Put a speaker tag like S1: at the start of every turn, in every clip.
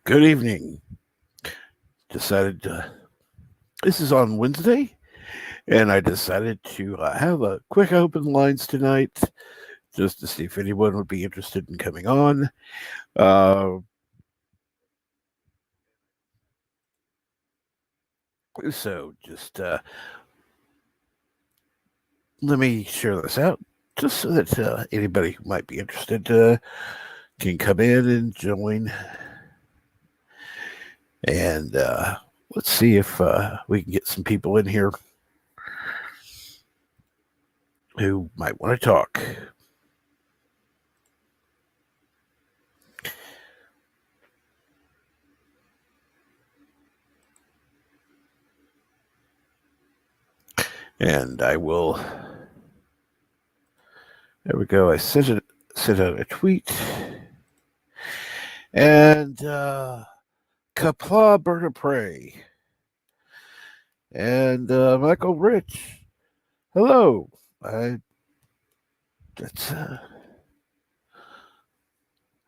S1: Good evening. Decided this is on Wednesday, and I decided to have a quick open lines tonight just to see if anyone would be interested in coming on. Uh, so just let me share this out just so that anybody who might be interested can come in and join. And let's see if we can get some people in here who might want to talk. And I will. There we go. I sent out a tweet. And Kapla Bird of Prey. And Michael Rich. Hello. That's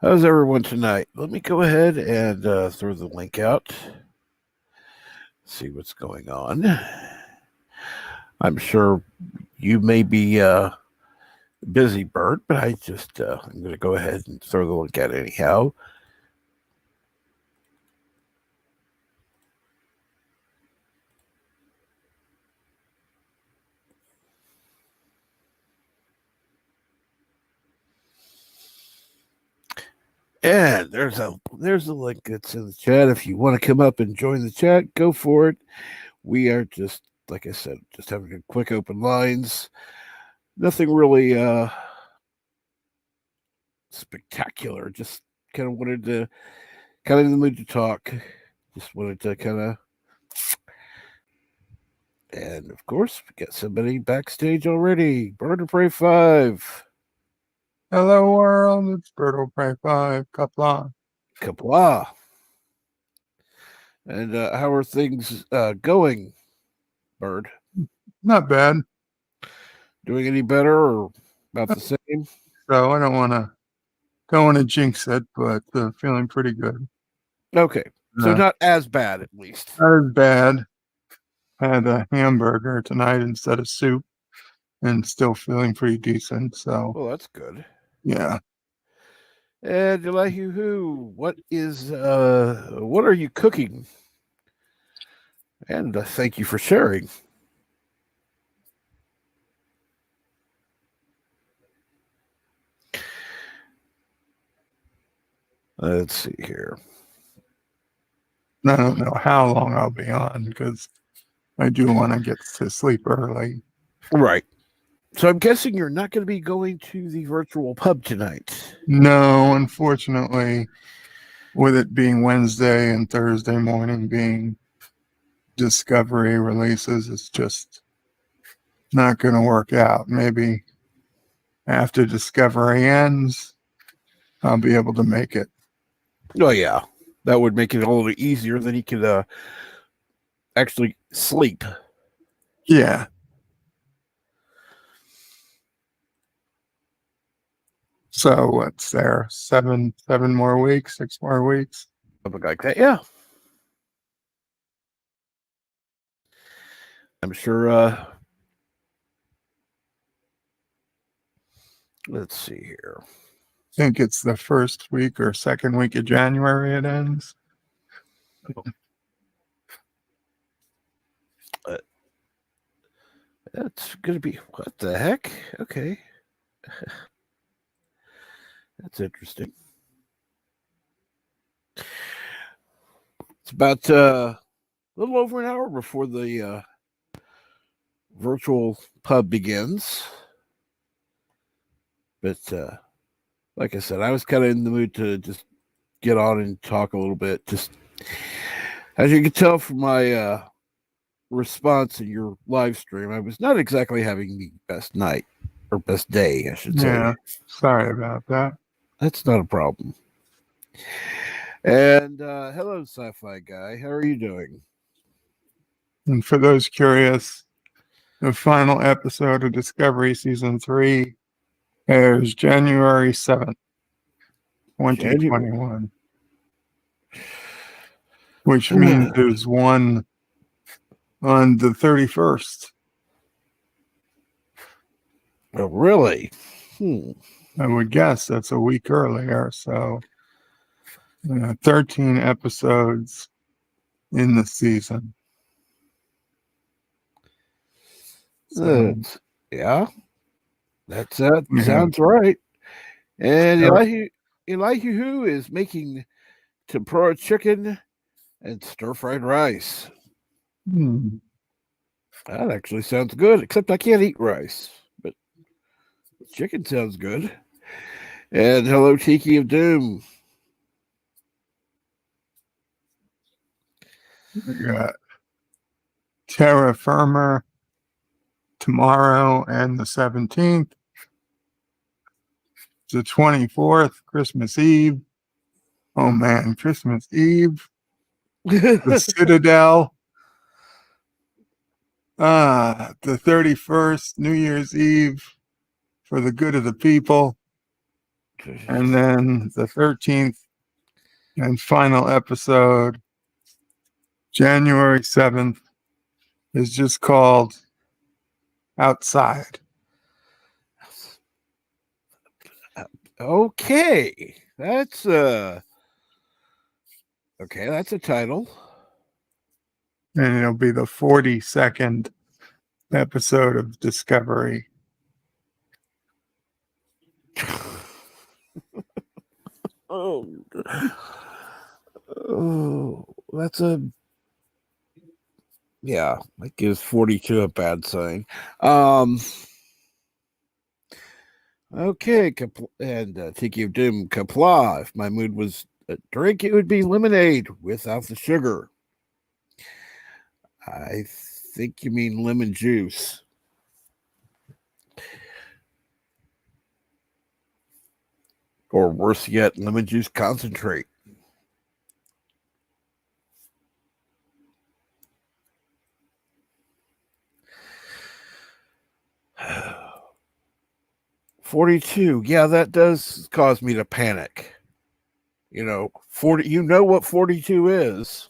S1: how's everyone tonight? Let me go ahead and throw the link out. See what's going on. I'm sure you may be busy, Bert, but I'm going to go ahead and throw the link out anyhow. And there's a link that's in the chat. If you want to come up and join the chat, go for it. We are just, like I said, just having a quick open lines. Nothing really spectacular. Just kind of wanted to, kind of in the mood to talk. Just wanted to kind of, and of course, we got somebody backstage already. Bird of Prey 5.
S2: Hello world, it's Bird of Prey 5, Kapla.
S1: Kapla. And how are things going, Bird?
S2: Not bad.
S1: Doing any better or about the same?
S2: So I don't want to jinx it, but feeling pretty good.
S1: Okay, so not as bad at least.
S2: Not as bad. Had a hamburger tonight instead of soup, and still feeling pretty decent. So,
S1: well, that's good.
S2: Yeah.
S1: And Elihu, what are you cooking? And thank you for sharing. Let's see here.
S2: I don't know how long I'll be on because I do want to get to sleep early.
S1: Right. So I'm guessing you're not going to be going to the virtual pub tonight.
S2: No, unfortunately, with it being Wednesday and Thursday morning being Discovery releases, it's just not going to work out. Maybe after Discovery ends, I'll be able to make it.
S1: Oh, yeah. That would make it a little easier. Then he could actually sleep.
S2: Yeah. So what's there? 7 more weeks, 6 more weeks?
S1: Something like that, yeah. I'm sure let's see here.
S2: I think it's the first week or second week of January it ends.
S1: That's going to be, what the heck? Okay. That's interesting. It's about a little over an hour before the virtual pub begins. But like I said, I was kind of in the mood to just get on and talk a little bit. Just as you can tell from my response in your live stream, I was not exactly having the best night or best day, I should say.
S2: Yeah, sorry about that.
S1: That's not a problem. And hello, sci-fi guy. How are you doing?
S2: And for those curious, the final episode of Discovery Season 3 airs January 7th, 2021. which means there's one on the 31st.
S1: Oh, really?
S2: I would guess that's a week earlier. So 13 episodes in the season. So,
S1: Yeah, that sounds right. And Elihu is making tempura chicken and stir-fried rice. That actually sounds good, except I can't eat rice, but chicken sounds good. And hello, Tiki of Doom.
S2: we got Terra Firma tomorrow and the 17th. The 24th, Christmas Eve. Oh man, Christmas Eve. The Citadel. The 31st, New Year's Eve, For the Good of the People. And then the 13th and final episode, January 7th, is just called Outside.
S1: Okay. That's a title.
S2: And it'll be the 42nd episode of Discovery.
S1: Oh, that's that gives 42 a bad sign. Okay, and Tiki of Doom, Kapla. If my mood was a drink, it would be lemonade without the sugar. I think you mean lemon juice. Or worse yet, lemon juice concentrate. $42. Yeah, that does cause me to panic. 40. You know what 42 is.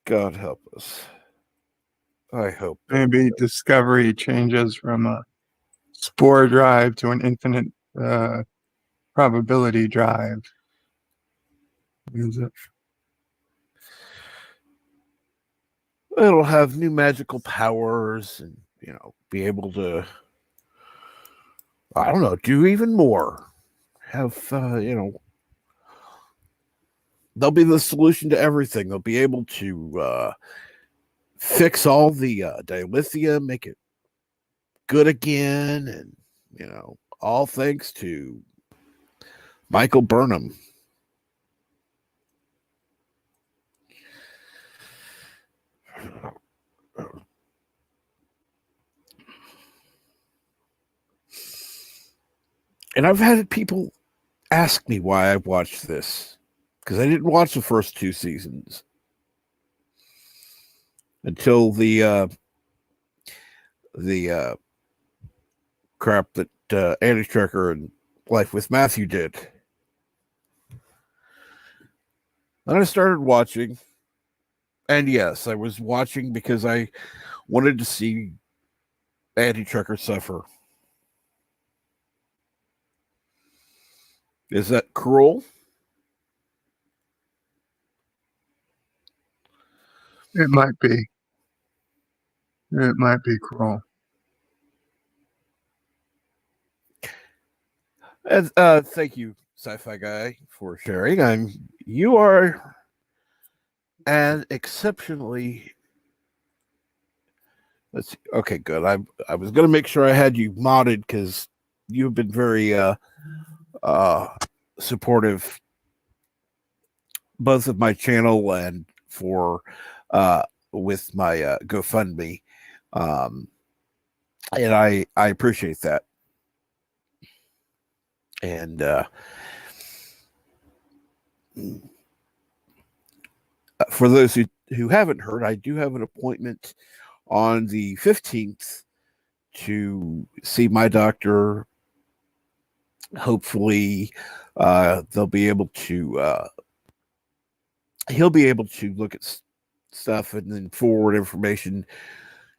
S1: God help us. I hope.
S2: Maybe Discovery changes from a spore drive to an infinite probability drive. Is it?
S1: It'll have new magical powers and, be able to, I don't know, do even more. Have, they'll be the solution to everything. They'll be able to fix all the dilithium, make it good again, and, all thanks to Michael Burnham. And I've had people ask me why I watched this, because I didn't watch the first 2 seasons until the crap that Andy Trekker and Life with Matthew did. Then I started watching, and yes, I was watching because I wanted to see Andy Trekker suffer. Is that cruel?
S2: It might be. It might be cruel.
S1: Thank you, Sci-Fi Guy, for sharing. You are an exceptionally. Let's see. Okay, good. I was going to make sure I had you modded because you've been very supportive, both of my channel and for with my GoFundMe, and I appreciate that. And for those who haven't heard, I do have an appointment on the 15th to see my doctor hopefully they'll be able to he'll be able to look at stuff and then forward information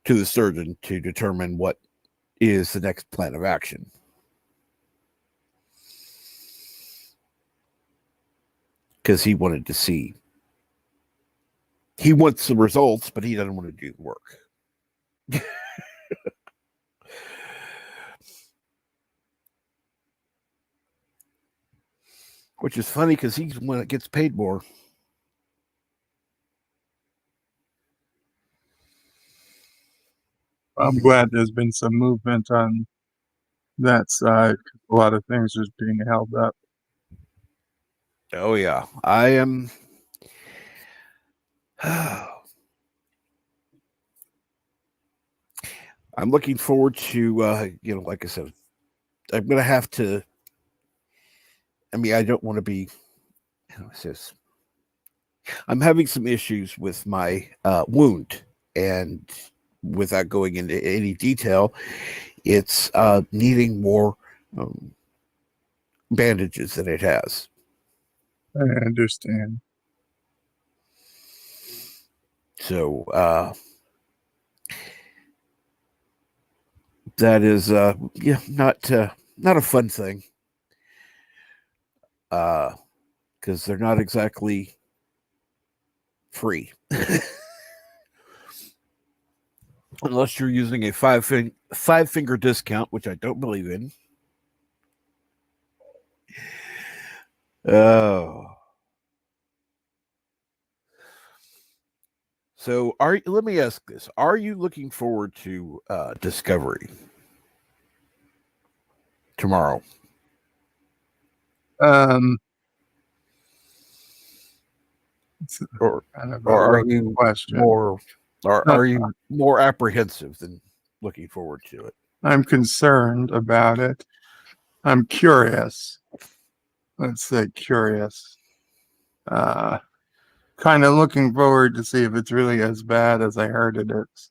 S1: to the surgeon to determine what is the next plan of action. Because he wanted to see. He wants the results, but he doesn't want to do the work. Which is funny because he's the one that gets paid more.
S2: I'm glad there's been some movement on that side. A lot of things are being held up.
S1: Oh yeah, I am. I'm looking forward to like I said, I'm gonna have to. I mean, I don't want to be. How is this? I'm having some issues with my wound, and without going into any detail, it's needing more bandages than it has.
S2: I understand.
S1: So that is not a fun thing. Because they're not exactly free. Unless you're using a five finger discount, which I don't believe in. Oh. So let me ask this. Are you looking forward to Discovery tomorrow?
S2: It's
S1: Or
S2: kind of
S1: are
S2: a
S1: you
S2: question.
S1: are you more apprehensive than looking forward to it?
S2: I'm concerned about it. I'm curious. Let's say curious. Kind of looking forward to see if it's really as bad as I heard it's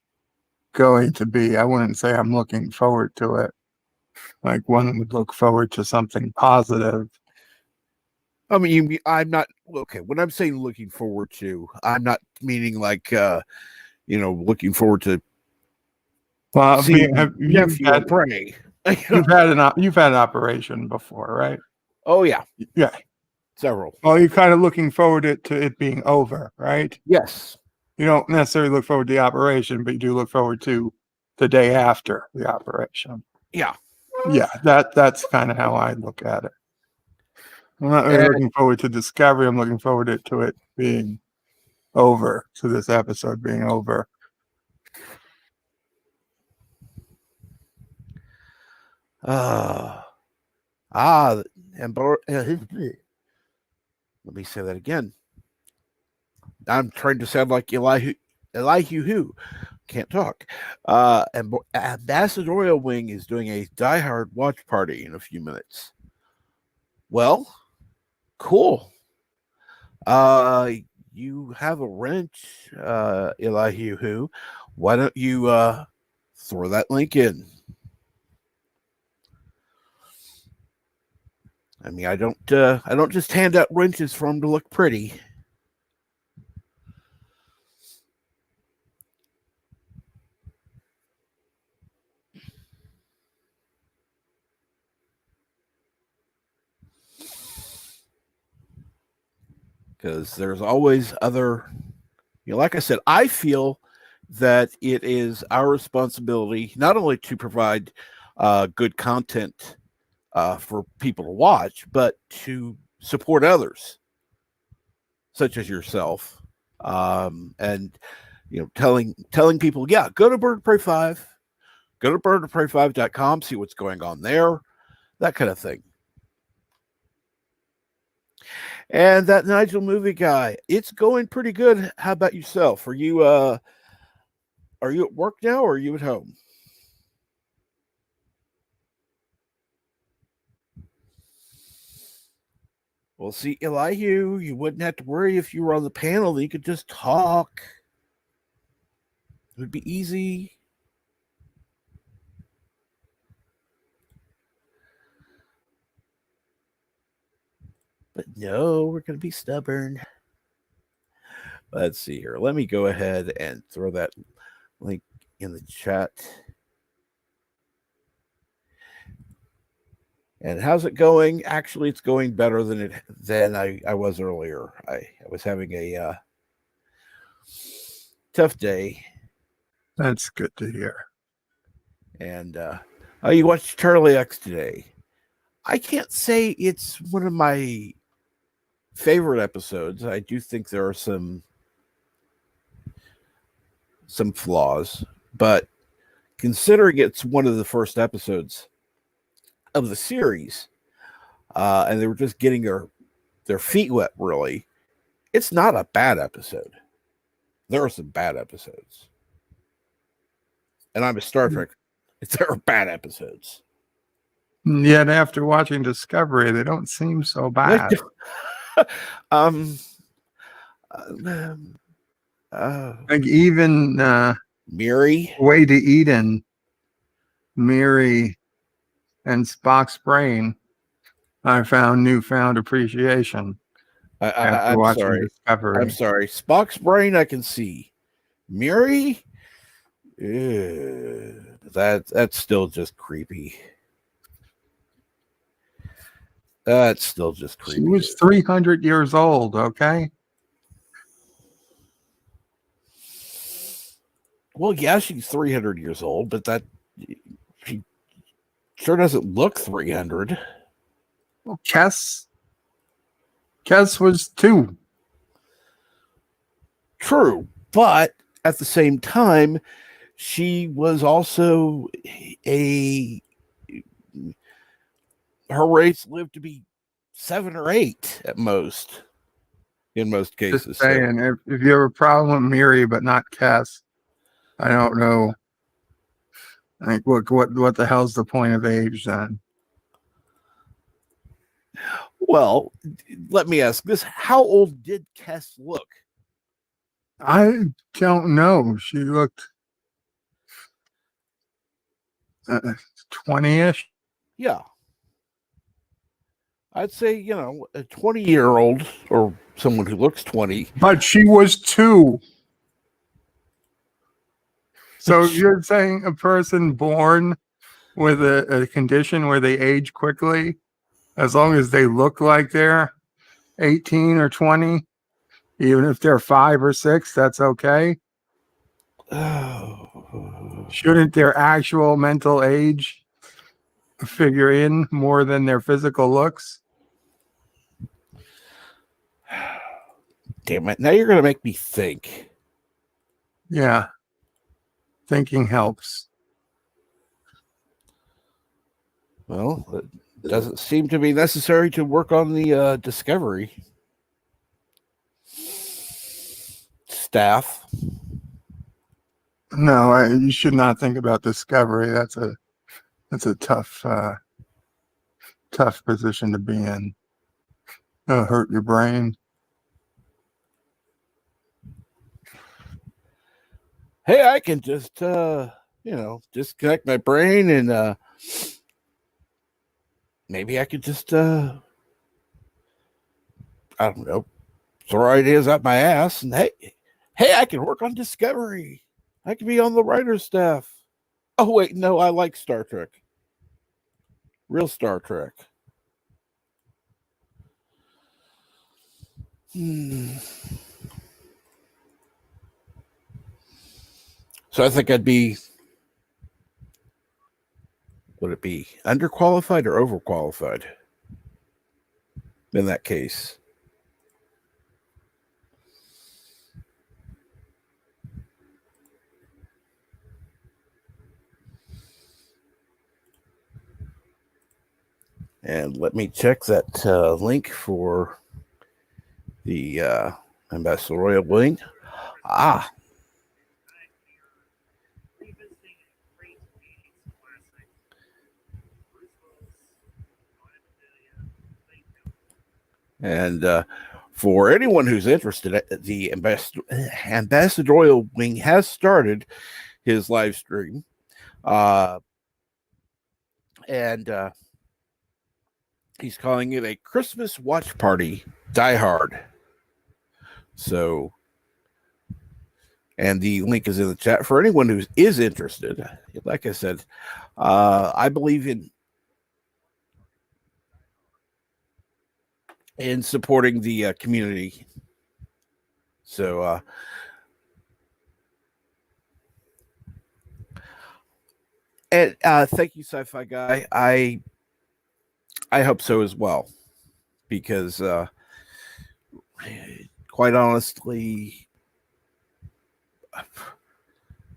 S2: going to be. I wouldn't say I'm looking forward to it. Like one would look forward to something positive.
S1: I mean, I'm not okay. When I'm saying looking forward to, I'm not meaning like looking forward to.
S2: Well,
S1: you've had prey.
S2: You've had an operation before, right?
S1: Oh yeah,
S2: yeah,
S1: several.
S2: Well, you're kind of looking forward to it being over, right?
S1: Yes.
S2: You don't necessarily look forward to the operation, but you do look forward to the day after the operation.
S1: Yeah.
S2: Yeah, that's kind of how I look at it. I'm not really looking forward to Discovery. I'm looking forward to it being over, to this episode being over.
S1: And let me say that again. I'm trying to sound like Elihu who can't talk. And Ambassadorial Wing is doing a Die Hard watch party in a few minutes. Well, cool. You have a wrench, Elihu who. Why don't you throw that link in? I mean, I don't just hand out wrenches for them to look pretty. Because there's always other, like I said, I feel that it is our responsibility not only to provide good content for people to watch, but to support others, such as yourself, and telling people, yeah, go to Bird of Prey 5, go to birdofprey5.com, see what's going on there, that kind of thing. And that Nigel movie guy, it's going pretty good. How about yourself? Are you at work now, or are you at home? Well, see, Elihu, you wouldn't have to worry if you were on the panel. You could just talk. It would be easy. But no, we're going to be stubborn. Let's see here. Let me go ahead and throw that link in the chat. And how's it going? Actually, it's going better than I was earlier. I was having a tough day.
S2: That's good to hear.
S1: And you watched Charlie X today. I can't say it's one of my favorite episodes. I do think there are some flaws, but considering it's one of the first episodes of the series, and they were just getting their feet wet, really, it's not a bad episode. There are some bad episodes, and I'm a Star Trek. There are bad episodes.
S2: Yet after watching Discovery, they don't seem so bad. Like even
S1: Miri,
S2: Way to Eden, Miri, and Spock's brain, I found newfound appreciation after
S1: I'm
S2: watching
S1: sorry.
S2: Discovery.
S1: I'm sorry. Spock's brain, I can see. Miri, that's still just creepy. That's still just creepy.
S2: She was 300 years old, okay?
S1: Well, yeah, she's 300 years old, but she sure doesn't look 300.
S2: Well, Kes was 2.
S1: True, but at the same time, she was also her race lived to be 7 or 8 at most, in most cases.
S2: Just saying, if you have a problem with Miri but not Kes, I don't know. Like what the hell's the point of age then?
S1: Well, let me ask this: how old did Kes look?
S2: I don't know. She looked 20-ish.
S1: Yeah, I'd say a 20-year-old or someone who looks 20.
S2: But she was 2. So you're saying a person born with a condition where they age quickly, as long as they look like they're 18 or 20, even if they're 5 or 6, that's okay?
S1: Oh.
S2: Shouldn't their actual mental age figure in more than their physical looks?
S1: Damn it. Now you're going to make me think.
S2: Yeah. Thinking helps.
S1: Well, it doesn't seem to be necessary to work on the Discovery staff.
S2: No, you should not think about Discovery. That's a tough position to be in. It'll hurt your brain.
S1: Hey, I can just disconnect my brain and maybe I could just I don't know, throw ideas up my ass and hey, I can work on Discovery. I can be on the writer's staff. Oh wait, no, I like Star Trek. Real Star Trek. So I think I'd be, would it be underqualified or overqualified in that case? And let me check that link for the ambassadorial link. Ah. And for anyone who's interested, the ambassadorial wing has started his live stream. And He's calling it a Christmas watch party, Die Hard. So, and the link is in the chat for anyone who is interested. Like I said, I believe in supporting the community. So, and thank you, Sci-Fi Guy. I hope so as well, because quite honestly,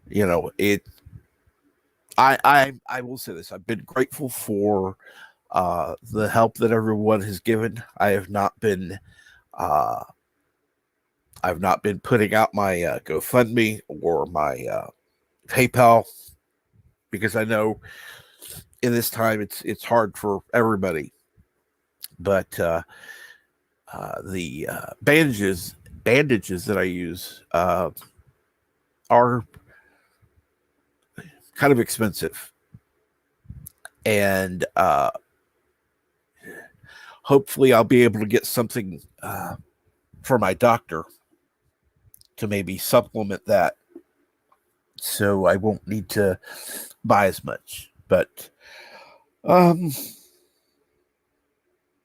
S1: you know, I will say this: I've been grateful for the help that everyone has given. I've not been putting out my GoFundMe or my PayPal, because I know in this time it's hard for everybody. But the bandages that I use are kind of expensive, and hopefully I'll be able to get something for my doctor to maybe supplement that, so I won't need to buy as much. But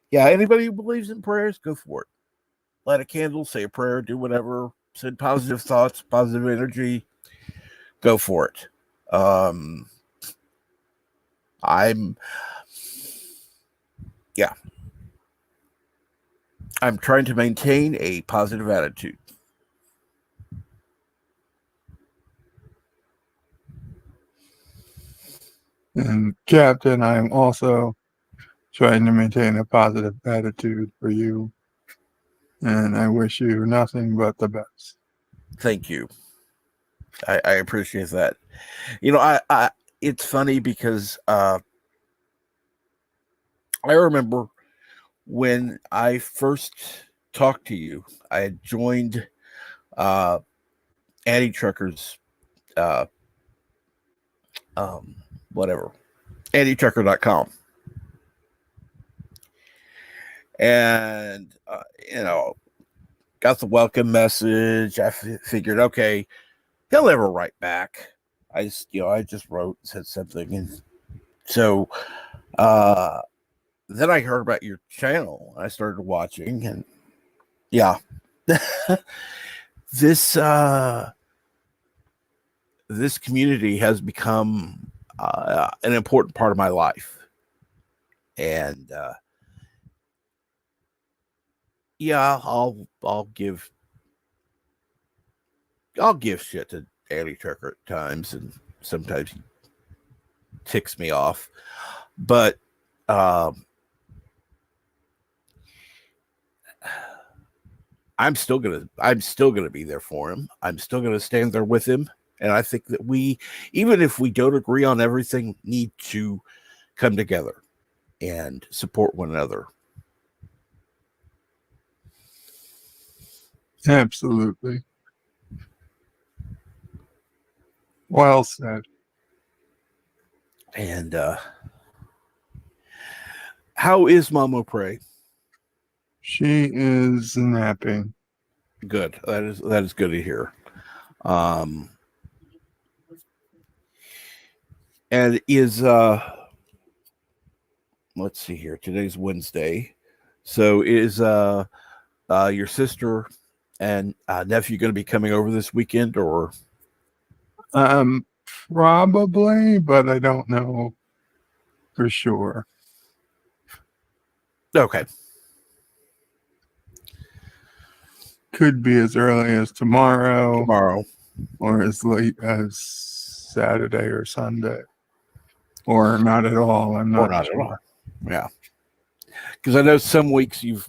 S1: yeah, anybody who believes in prayers, go for it. Light a candle, say a prayer, do whatever, send positive thoughts, positive energy, go for it. I'm trying to maintain a positive attitude.
S2: And Captain, I'm also trying to maintain a positive attitude for you. And I wish you nothing but the best.
S1: Thank you. I appreciate that. You know, I it's funny because I remember when I first talked to you, I had joined Anti Truckers whatever, antitrucker.com. And you know, got the welcome message. I figured, okay, he'll never write back. I just wrote and said something, and so then I heard about your channel. I started watching, and yeah, this this community has become an important part of my life, and yeah, I'll give shit to Andy Trucker at times, and sometimes he ticks me off, but I'm still gonna be there for him. I'm still gonna stand there with him, and I think that we, even if we don't agree on everything, need to come together and support one another.
S2: Absolutely. Well said.
S1: And how is Mamo Prey?
S2: She is napping.
S1: Good. That is good to hear. And is let's see here. Today's Wednesday, so is your sister and nephew going to be coming over this weekend, or?
S2: Probably, but I don't know for sure.
S1: Okay.
S2: Could be as early as tomorrow or as late as Saturday or Sunday. Or not at all. I'm not sure.
S1: At all. Yeah. Because I know some weeks you've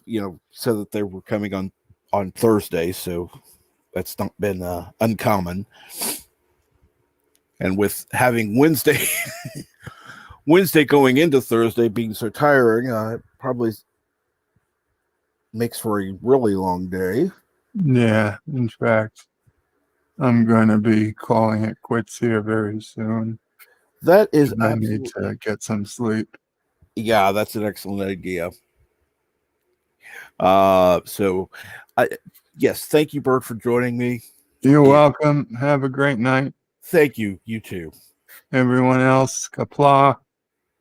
S1: said that they were coming on Thursday, so that's not been uncommon. And with having Wednesday going into Thursday being so tiring, it probably makes for a really long day.
S2: Yeah, in fact, I'm going to be calling it quits here very soon.
S1: That is
S2: I need to get some sleep.
S1: Yeah, that's an excellent idea. So, I yes, thank you, Bert, for joining me.
S2: You're
S1: Yeah,
S2: welcome. Have a great night.
S1: thank you. You too.
S2: Everyone else, kapla.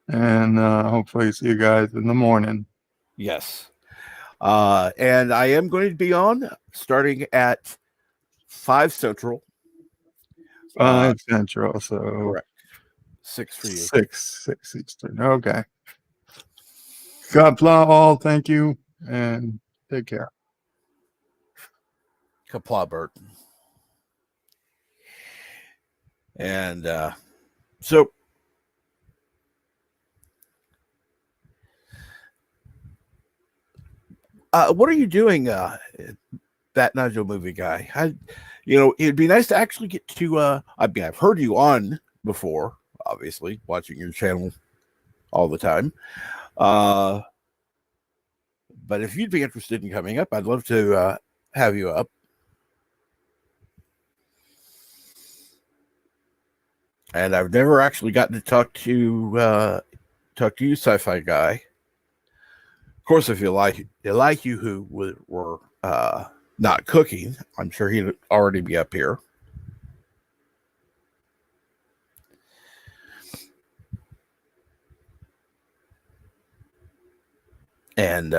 S2: And hopefully see you guys in the morning.
S1: Yes. And I am going to be on starting at 5 Central.
S2: 5 Central, so
S1: Correct. 6 for you.
S2: 6 Eastern. Okay. Kapla all. Thank you and take care.
S1: Kapla, Bert. And so what are you doing, that Nigel movie guy? It'd be nice to actually get to. I mean, I've heard you on before, obviously, watching your channel all the time. But if you'd be interested in coming up, I'd love to have you up. And I've never actually gotten to talk to you, sci-fi guy. Of course, if you like you who were not cooking, I'm sure he'd already be up here. And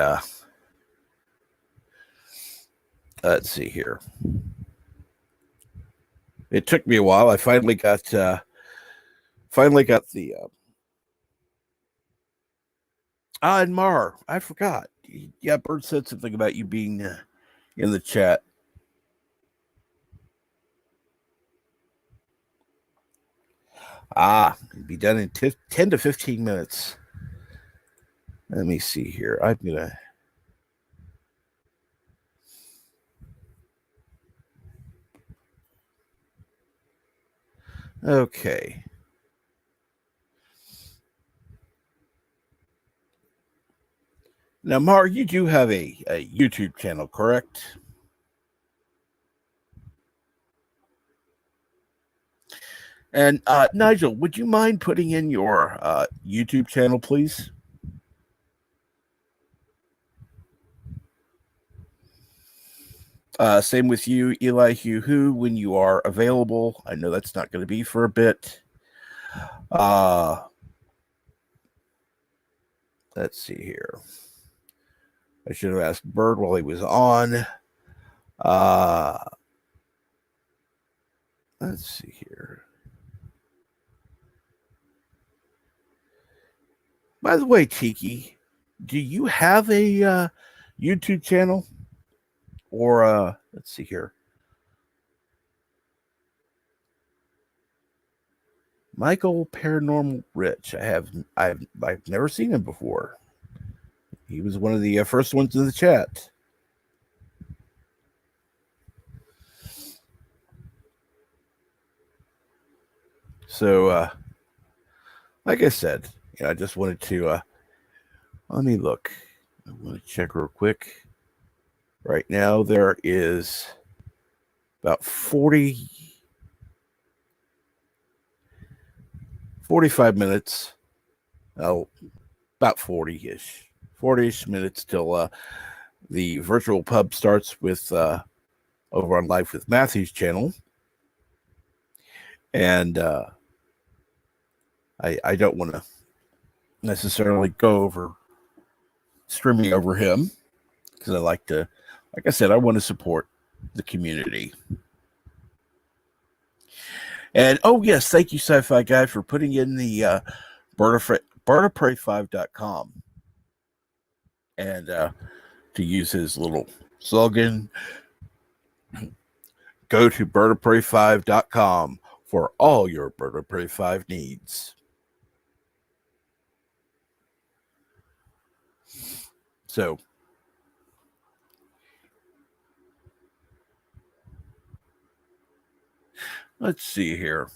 S1: let's see here. It took me a while. I finally got the and Mar. I forgot. Yeah, Bird said something about you being in the chat. It'd be done in 10 to 15 minutes. Let me see here. I'm gonna. Okay. Now, Mar, you do have a YouTube channel, correct? And Nigel, would you mind putting in your YouTube channel, please? Same with you, Eli Hugh Who, when you are available. I know that's not going to be for a bit. Let's see here. I should have asked Bird while he was on. Let's see here. By the way, Tiki, do you have a YouTube channel? Or let's see here. Michael Paranormal Rich. I've never seen him before. He was one of the first ones in the chat. So, like I said, I just wanted to let me look. I want to check real quick. Right now, there is about 45 minutes. Oh, about 40-ish minutes till the virtual pub starts with over on Life with Matthew's channel. And I don't want to necessarily go over streaming over him because like I said, I want to support the community. And oh yes, thank you, Sci-Fi Guy, for putting in the BirdaPrey5.com and to use his little slogan. Go to BirdaPrey5.com for all your Birda Prey 5 needs. So, let's see here.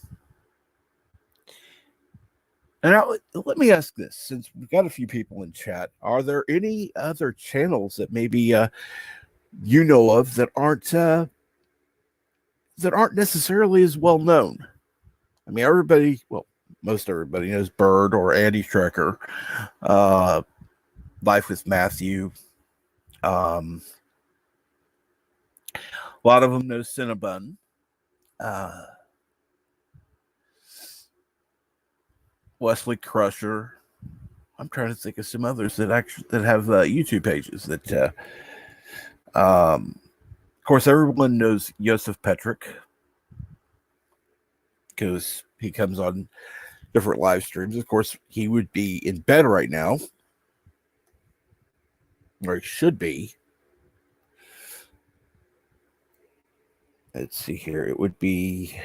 S1: And now, let me ask this, since we've got a few people in chat, are there any other channels that maybe you know of that aren't necessarily as well known? I mean, everybody, well, most everybody knows Bird or Andy Strecker. Life with Matthew. A lot of them know Cinnabon. Wesley Crusher. I'm trying to think of some others that have YouTube pages that. Of course, everyone knows Joseph Petrick because he comes on different live streams. Of course, he would be in bed right now, or he should be. Let's see here. It would be,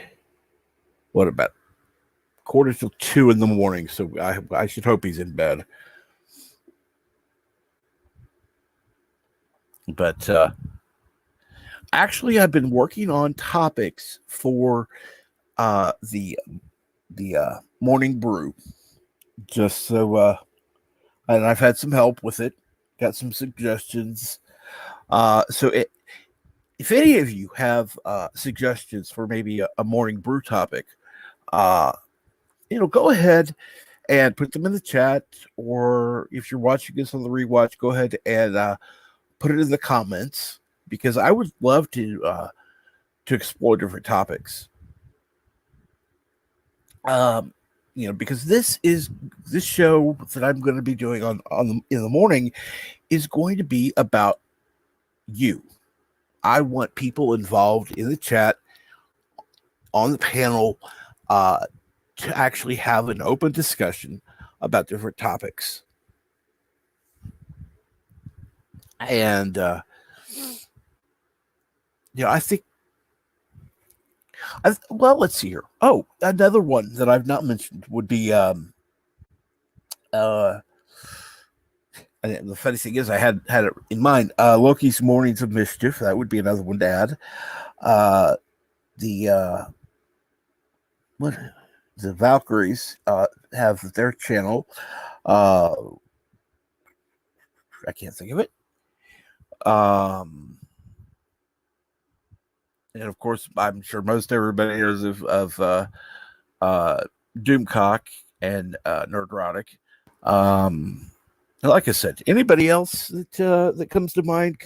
S1: what, about 1:45 in the morning. So I should hope he's in bed. But actually, I've been working on topics for the morning brew, just so, and I've had some help with it. Got some suggestions. If any of you have suggestions for maybe a morning brew topic, go ahead and put them in the chat, or if you're watching this on the rewatch, go ahead and put it in the comments, because I would love to explore different topics. Because this show that I'm going to be doing in the morning is going to be about you. I want people involved in the chat, on the panel, to actually have an open discussion about different topics. And, I think, let's see here. Oh, another one that I've not mentioned would be, and the funny thing is I had it in mind, Loki's Mornings of Mischief. That would be another one to add. The Valkyries have their channel. I can't think of it. And of course, I'm sure most everybody knows of Doomcock and Nerdrotic. Like I said, anybody else that comes to mind?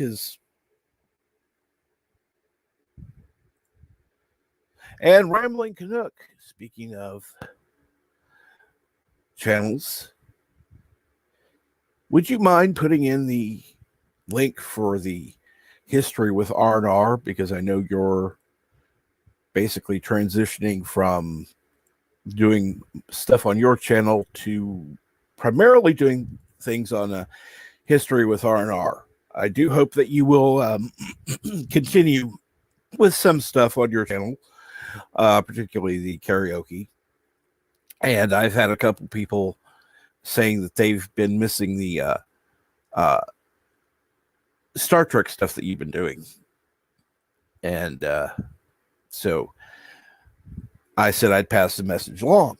S1: And Rambling Canuck. Speaking of channels, would you mind putting in the link for the History with R&R, because I know you're basically transitioning from doing stuff on your channel to primarily doing things on History with R&R. I do hope that you will continue with some stuff on your channel, particularly the karaoke. And I've had a couple people saying that they've been missing the Star Trek stuff that you've been doing. And so I said I'd pass the message along.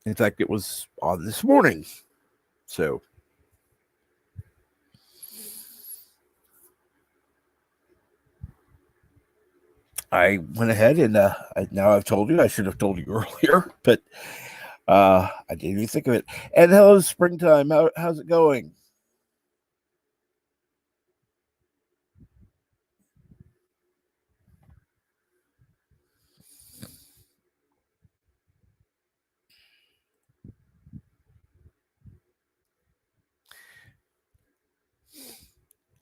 S1: In fact, it was on this morning. So I went ahead and now I've told you. I should have told you earlier, but I didn't even think of it. And hello, Springtime. How's it going?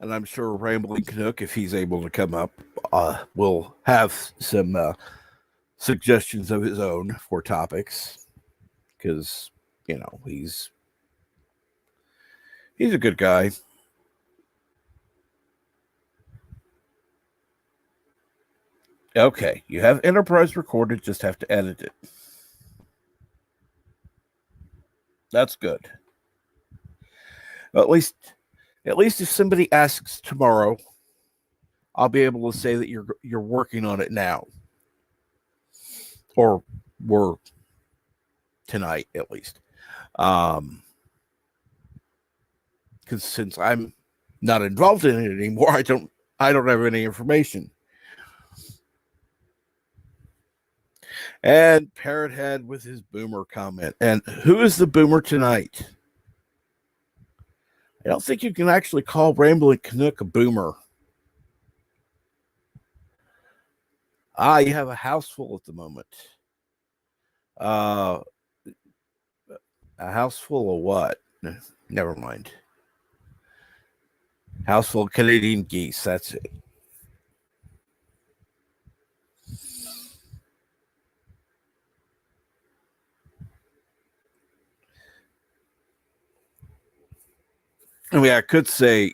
S1: And I'm sure Rambling Canuck, if he's able to come up, will have some suggestions of his own for topics, because he's a good guy. Okay, you have Enterprise recorded, just have to edit it. That's good. At least if somebody asks tomorrow, I'll be able to say that you're working on it now, or were tonight at least. Because since I'm not involved in it anymore, I don't have any information. And Parrothead with his boomer comment. And who is the boomer tonight? I don't think you can actually call Rambling Canuck a boomer. You have a house full at the moment. A house full of what? Never mind. House full of Canadian geese. That's it. I mean, I could say,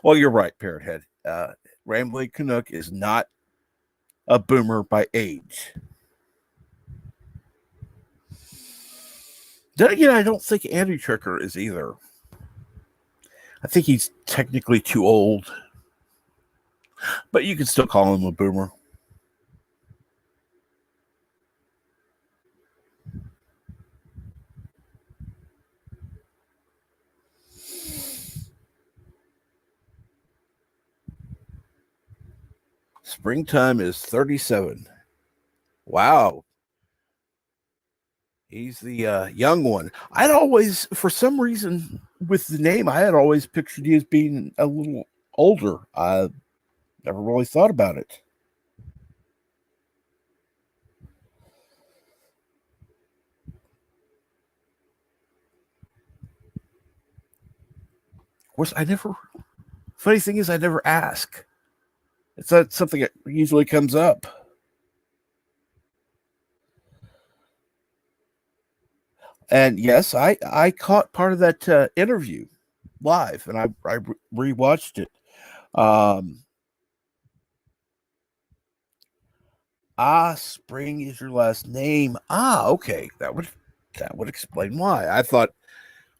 S1: well, you're right, Parrothead. Rambling Canuck is not a boomer by age. Then again, I don't think Andy Tricker is either. I think he's technically too old, but you can still call him a boomer. Springtime is 37. Wow. He's the young one. I'd always, for some reason, with the name, I had always pictured you as being a little older. I never really thought about it. Of course, funny thing is, I never ask. It's not something that usually comes up. And yes, I caught part of that interview live, and I rewatched it. Spring is your last name. Okay, that would explain why. I thought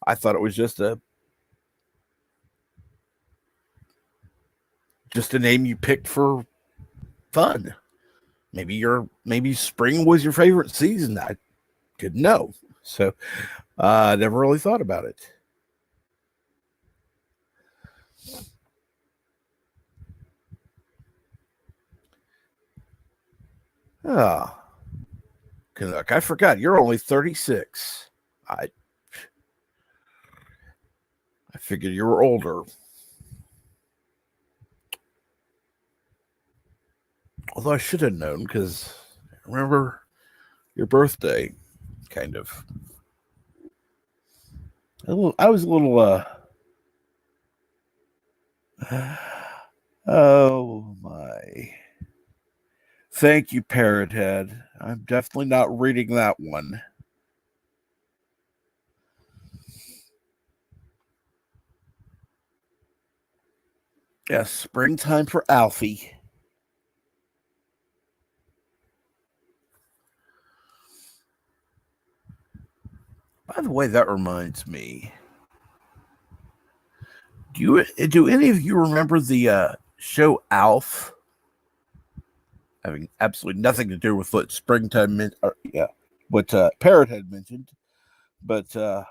S1: it was just a name you picked for fun. Maybe spring was your favorite season. I didn't know. So I never really thought about it. Canuck, I forgot. You're only 36. I figured you were older. Although I should have known because I remember your birthday, kind of. I was a little oh my. Thank you, Parrothead. I'm definitely not reading that one. Yes, springtime for Alfie. By the way, that reminds me. Do any of you remember the show Alf? Having absolutely nothing to do with what springtime meant. What Parrothead mentioned, but there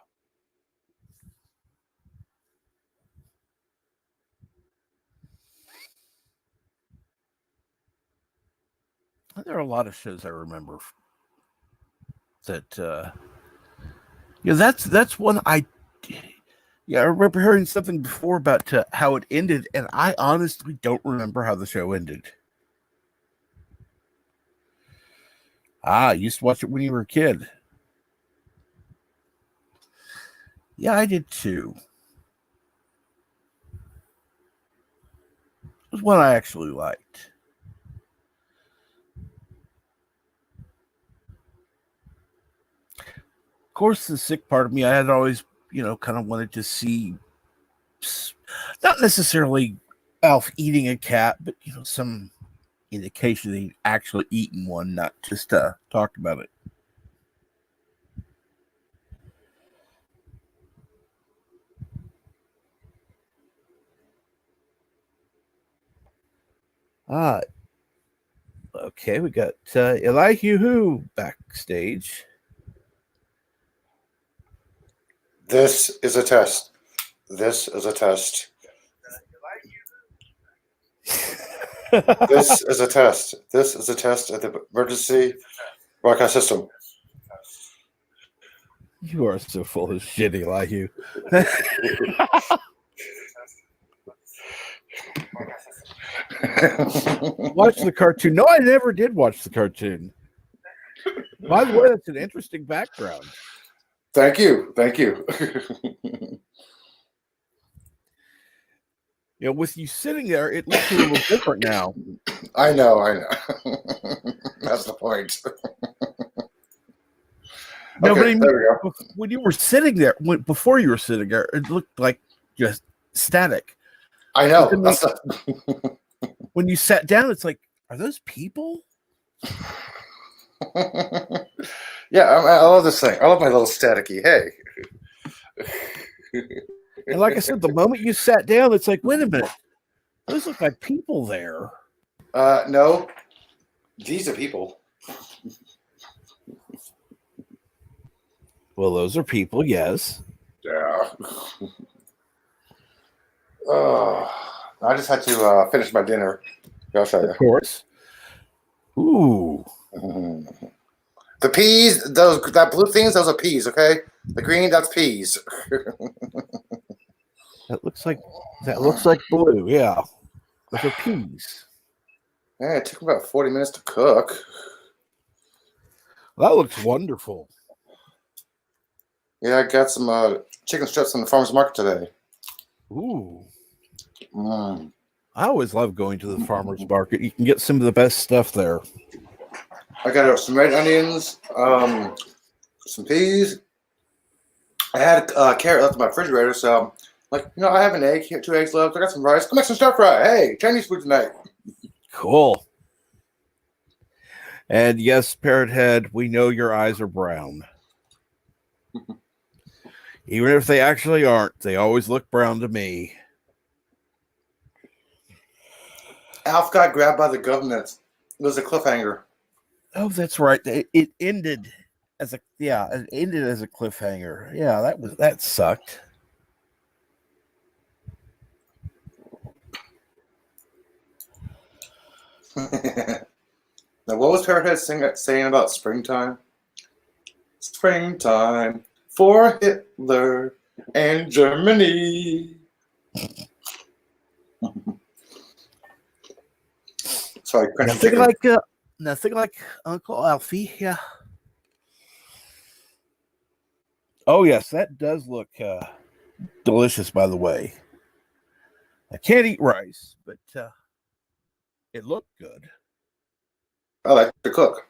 S1: are a lot of shows I remember that. That's one I. Yeah, I remember hearing something before about how it ended, and I honestly don't remember how the show ended. You used to watch it when you were a kid. Yeah, I did too. It was one I actually liked. Of course, the sick part of me, I had always, kind of wanted to see, not necessarily Alf eating a cat, but, some indication that he'd actually eaten one, not just talked about it. Okay, we got Elihu backstage.
S3: This is a test. This is a test. This is a test. This is a test of the emergency broadcast system.
S1: You are so full of shit, Elihu. Watch the cartoon. No, I never did watch the cartoon. By the way, that's an interesting background.
S3: Thank you. Thank you.
S1: You know, with you sitting there, it looks a little different now.
S3: I know. That's the point.
S1: No,
S3: Okay,
S1: but I mean,
S3: there we go.
S1: when you were sitting there, before you were sitting there, it looked like just static.
S3: I know.
S1: But then
S3: That's the...
S1: when you sat down, it's like, are those people?
S3: Yeah, I love this thing. I love my little staticky. Hey.
S1: And like I said, the moment you sat down, it's like, wait a minute, those look like people there.
S3: No, these are people.
S1: Well, those are people, yes.
S3: Yeah. I just had to finish my dinner. I'll show you.
S1: Of course. Ooh.
S3: The peas, that blue things, those are peas, okay? The green, that's peas.
S1: That looks like blue, yeah. Those are peas.
S3: Yeah, it took about 40 minutes to cook.
S1: That looks wonderful.
S3: Yeah, I got some chicken strips from the farmer's market today.
S1: Ooh.
S3: Mm.
S1: I always love going to the farmer's market. You can get some of the best stuff there.
S3: I got some red onions, some peas. I had a carrot left in my refrigerator, so I have an egg, 2 eggs left. I got some rice. I'll make some stir fry. Hey, Chinese food tonight.
S1: Cool. And yes, Parrot Head, we know your eyes are brown. Even if they actually aren't, they always look brown to me.
S3: Alf got grabbed by the government. It was a cliffhanger.
S1: Oh, that's right. It ended as a cliffhanger. Yeah, that sucked.
S3: Now, what was Parrothead saying about springtime? Springtime for Hitler and Germany. Sorry,
S1: nothing like Uncle Alfie. Yeah. Oh yes, that does look delicious. By the way, I can't eat rice, but it looked good.
S3: I like to cook.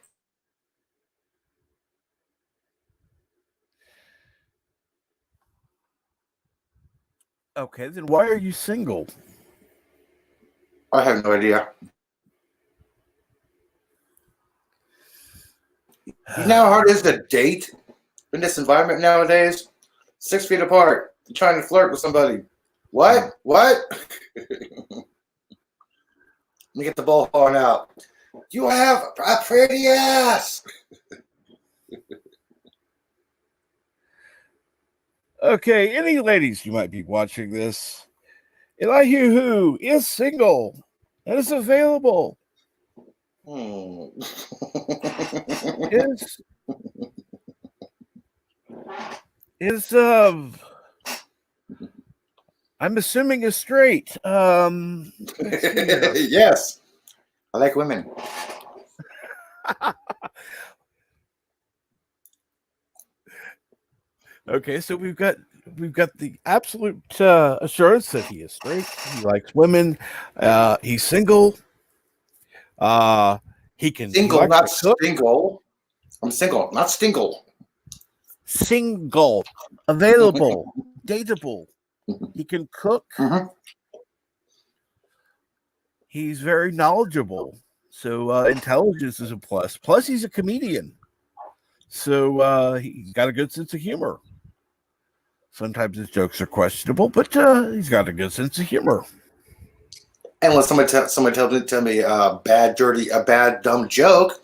S1: Okay, then why are you single?
S3: I have no idea. You know how hard it is to date in this environment nowadays? 6 feet apart, you're trying to flirt with somebody. What? Let me get the ball horn out. You have a pretty ass.
S1: Okay, any ladies you might be watching this, Elihu who is single and is available. Is I'm assuming is straight.
S3: Yes. I like women.
S1: Okay, so we've got the absolute assurance that he is straight. He likes women. He's single. He can
S3: Single, not stingle. I'm single, not stingle.
S1: Single, available, dateable. He can cook.
S3: Mm-hmm.
S1: He's very knowledgeable. So intelligence is a plus. Plus, he's a comedian. So he's got a good sense of humor. Sometimes his jokes are questionable, but he's got a good sense of humor.
S3: And when somebody tell me a bad dumb joke,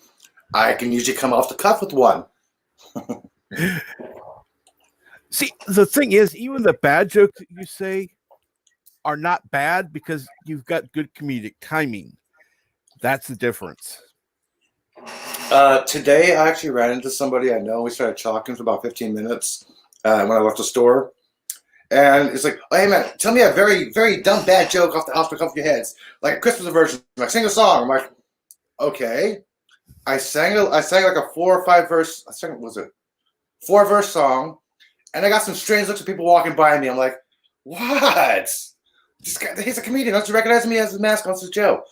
S3: I can usually come off the cuff with one.
S1: See, the thing is, even the bad jokes that you say are not bad because you've got good comedic timing. That's the difference.
S3: Today, I actually ran into somebody I know. We started talking for about 15 minutes when I left the store. And it's like, oh, hey, man, tell me a very, very dumb, bad joke off the top of your heads. Like a Christmas version. Like, sing a song. I'm like, okay. I sang like a 4 or 5 verse, 4-verse song. And I got some strange looks of people walking by me. I'm like, what? This guy, he's a comedian. Don't you recognize me as his mask on Joe?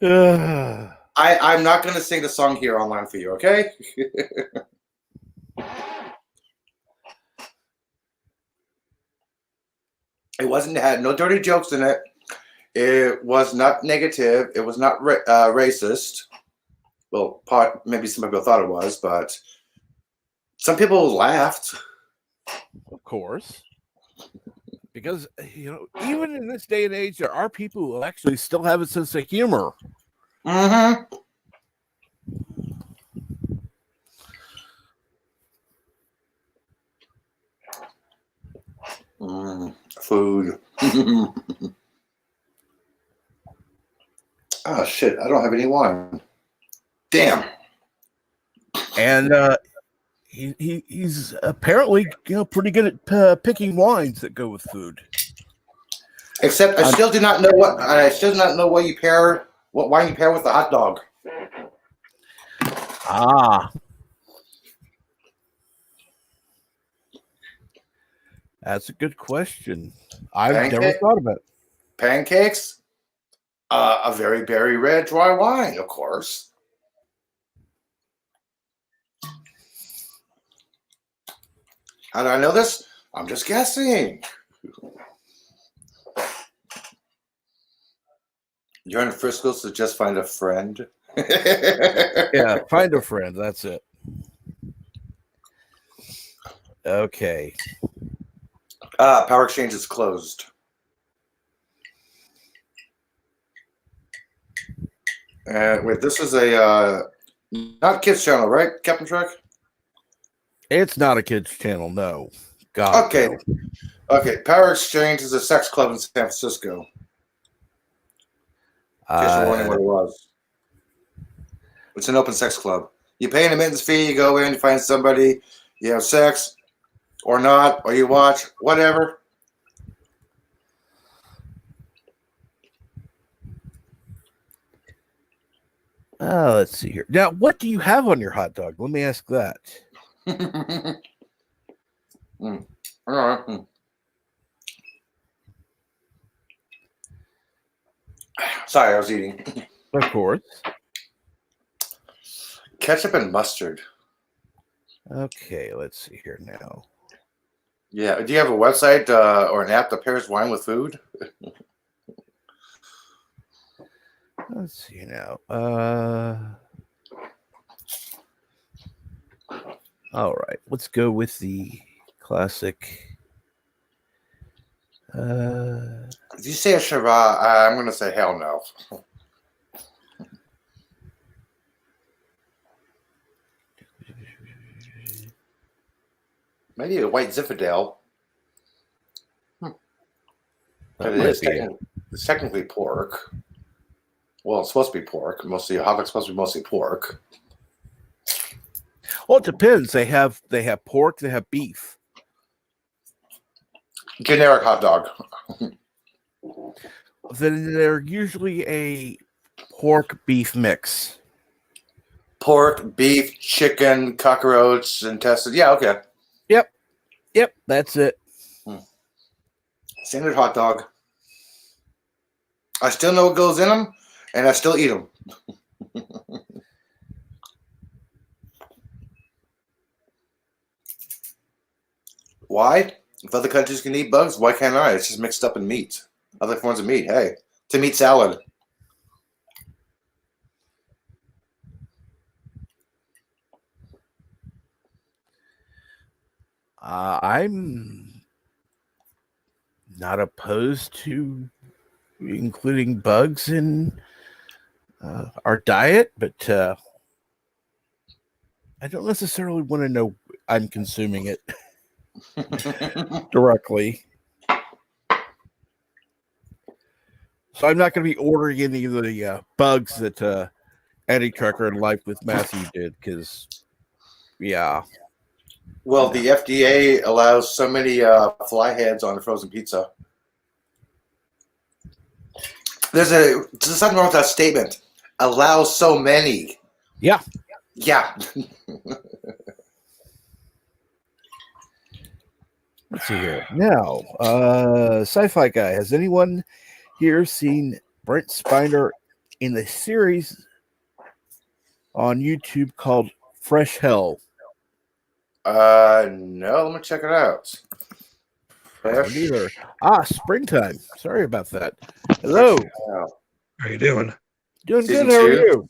S3: I'm not going to sing the song here online for you, okay? It had no dirty jokes in it. It was not negative. It was not racist. Well, maybe some people thought it was, but some people laughed.
S1: Of course. Because, even in this day and age, there are people who actually still have a sense of humor.
S3: Mm-hmm. Food. Oh, shit. I don't have any wine. Damn.
S1: And he's apparently pretty good at picking wines that go with food.
S3: Except I still do not know what what wine you pair with the hot dog.
S1: That's a good question. I've never thought of it.
S3: Pancakes, a very berry red dry wine, of course. How do I know this? I'm just guessing. You're in Frisco, so just find a friend.
S1: Yeah, find a friend. That's it. Okay.
S3: Power Exchange is closed. Wait, this is a not kids channel, right, Captain Truck?
S1: It's not a kids channel, no. God.
S3: Okay.
S1: No.
S3: Okay. Power Exchange is a sex club in San Francisco. Just wondering what it was. It's an open sex club. You pay an admittance fee, you go in, you find somebody, you have sex, or not, or you watch, whatever.
S1: Let's see here. Now, what do you have on your hot dog? Let me ask that.
S3: All right. Sorry, I was eating.
S1: Of course.
S3: Ketchup and mustard.
S1: Okay, let's see here now.
S3: Yeah. Do you have a website or an app that pairs wine with food?
S1: Let's see now. All right, let's go with the classic.
S3: If you say a Shiraz, I'm going to say hell no. Maybe a white Zinfandel. But it's technically pork. Well, it's supposed to be pork. Mostly hot dog's supposed to be mostly pork.
S1: Well, it depends. They have pork. They have beef.
S3: Generic hot dog.
S1: Then they're usually a pork beef mix.
S3: Pork, beef, chicken, cockroach, intestines. Yeah, okay.
S1: Yep, that's it.
S3: Standard hot dog. I still know what goes in them, and I still eat them. Why? If other countries can eat bugs, why can't I? It's just mixed up in meat. Other forms of meat. Hey, it's a meat salad.
S1: I'm not opposed to including bugs in our diet, but I don't necessarily want to know I'm consuming it directly. So I'm not going to be ordering any of the bugs that Eddie Trucker and Life with Matthew did because, yeah.
S3: Well, the FDA allows so many fly heads on frozen pizza. There's something wrong with that statement. Allows so many.
S1: Yeah.
S3: Yeah.
S1: Let's see here. Now, Sci-Fi Guy, has anyone here seen Brent Spiner in the series on YouTube called Fresh Hell?
S3: No, let me check it out.
S1: Neither. Springtime. Sorry about that. Hello.
S4: How you doing?
S1: Doing
S3: Season
S1: good. How are
S3: 2?
S1: you?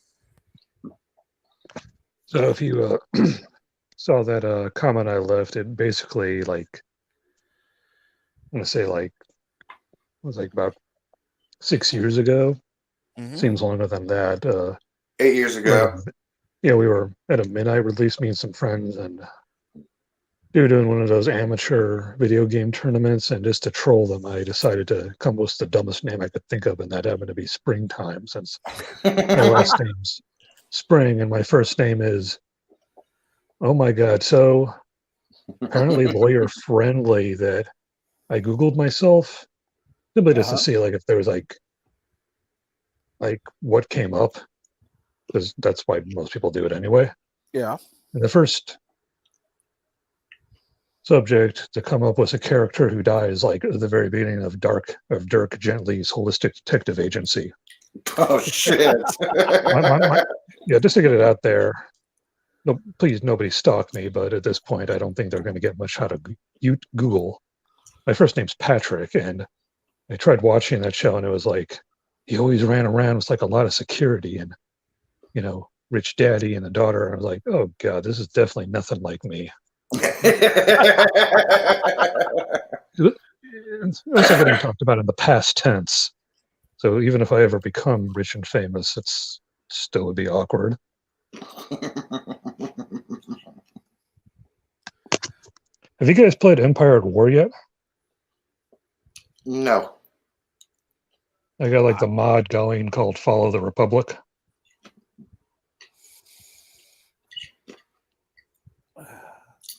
S4: So if you saw that comment I left, it basically like I'm gonna say like it was like about 6 years ago.
S1: Mhm.
S4: Seems longer than that.
S3: 8 years ago.
S4: Yeah, we were at a midnight release, me and some friends, and we were doing one of those amateur video game tournaments. And just to troll them, I decided to come up with the dumbest name I could think of, and that happened to be Springtime, since my last name's Spring and my first name is. Oh my God! So apparently lawyer friendly that I Googled myself simply just to see like if there was like what came up, because that's why most people do it anyway.
S1: Yeah.
S4: And the first subject to come up was a character who dies like at the very beginning of Dirk Gently's Holistic Detective Agency.
S3: Oh shit!
S4: Yeah, just to get it out there. No, please, nobody stalk me. But at this point, I don't think they're going to get much out of Google. My first name's Patrick, and I tried watching that show, and it was like he always ran around with like a lot of security and, you know, rich daddy and a daughter. And I was like, oh God, this is definitely nothing like me. It's also getting talked about in the past tense. So even if I ever become rich and famous, it's still would be awkward. Have you guys played Empire at War yet?
S3: No.
S4: I got like the mod going called Follow the Republic.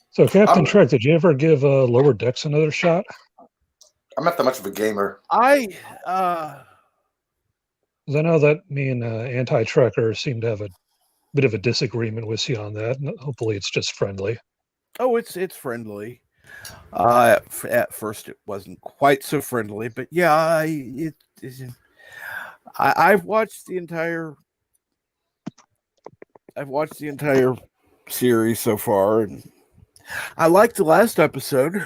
S4: So Captain Trek, did you ever give Lower Decks another shot?
S3: I'm not that much of a gamer.
S1: I
S4: 'Cause I know that me and Anti-Trekker seem to have a bit of a disagreement with you on that. And hopefully it's just friendly.
S1: it's friendly. At first it wasn't quite so friendly, but yeah, I've watched the entire series so far, and I liked the last episode.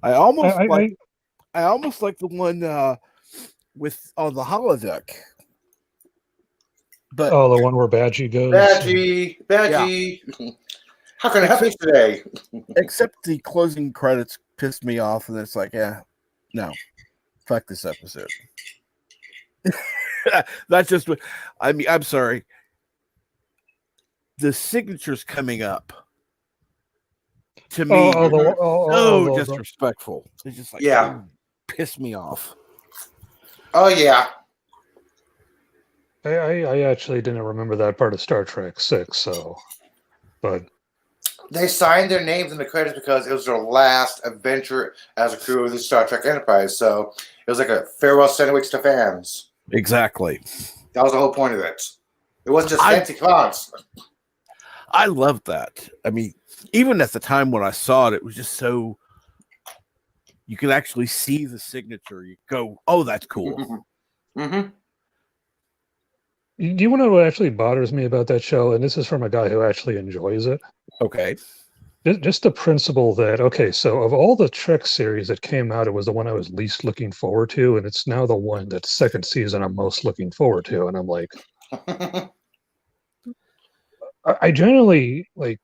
S1: I almost like the one with on the holodeck. But
S4: the one where Badgie goes.
S3: Badgie. Yeah. How can I help you today?
S1: Except the closing credits pissed me off, and it's like, no, fuck this episode. That's just what I mean. I'm sorry. The signature's coming up. To me, so disrespectful. It's just like, piss me off.
S3: Oh yeah.
S4: I actually didn't remember that part of Star Trek 6, so but
S3: they signed their names in the credits because it was their last adventure as a crew of the Star Trek Enterprise. So it was like a farewell sandwich to fans.
S1: Exactly.
S3: That was the whole point of it. It wasn't just fancy fonts.
S1: I loved that. I mean, even at the time when I saw it, it was just so you could actually see the signature. You go, oh, that's cool.
S3: Mm-hmm.
S4: Do you want to know what actually bothers me about that show? And this is from a guy who actually enjoys it.
S1: Okay.
S4: Just the principle that, okay, so of all the Trek series that came out, it was the one I was least looking forward to. And it's now the one that second season I'm most looking forward to. And I'm like, I generally like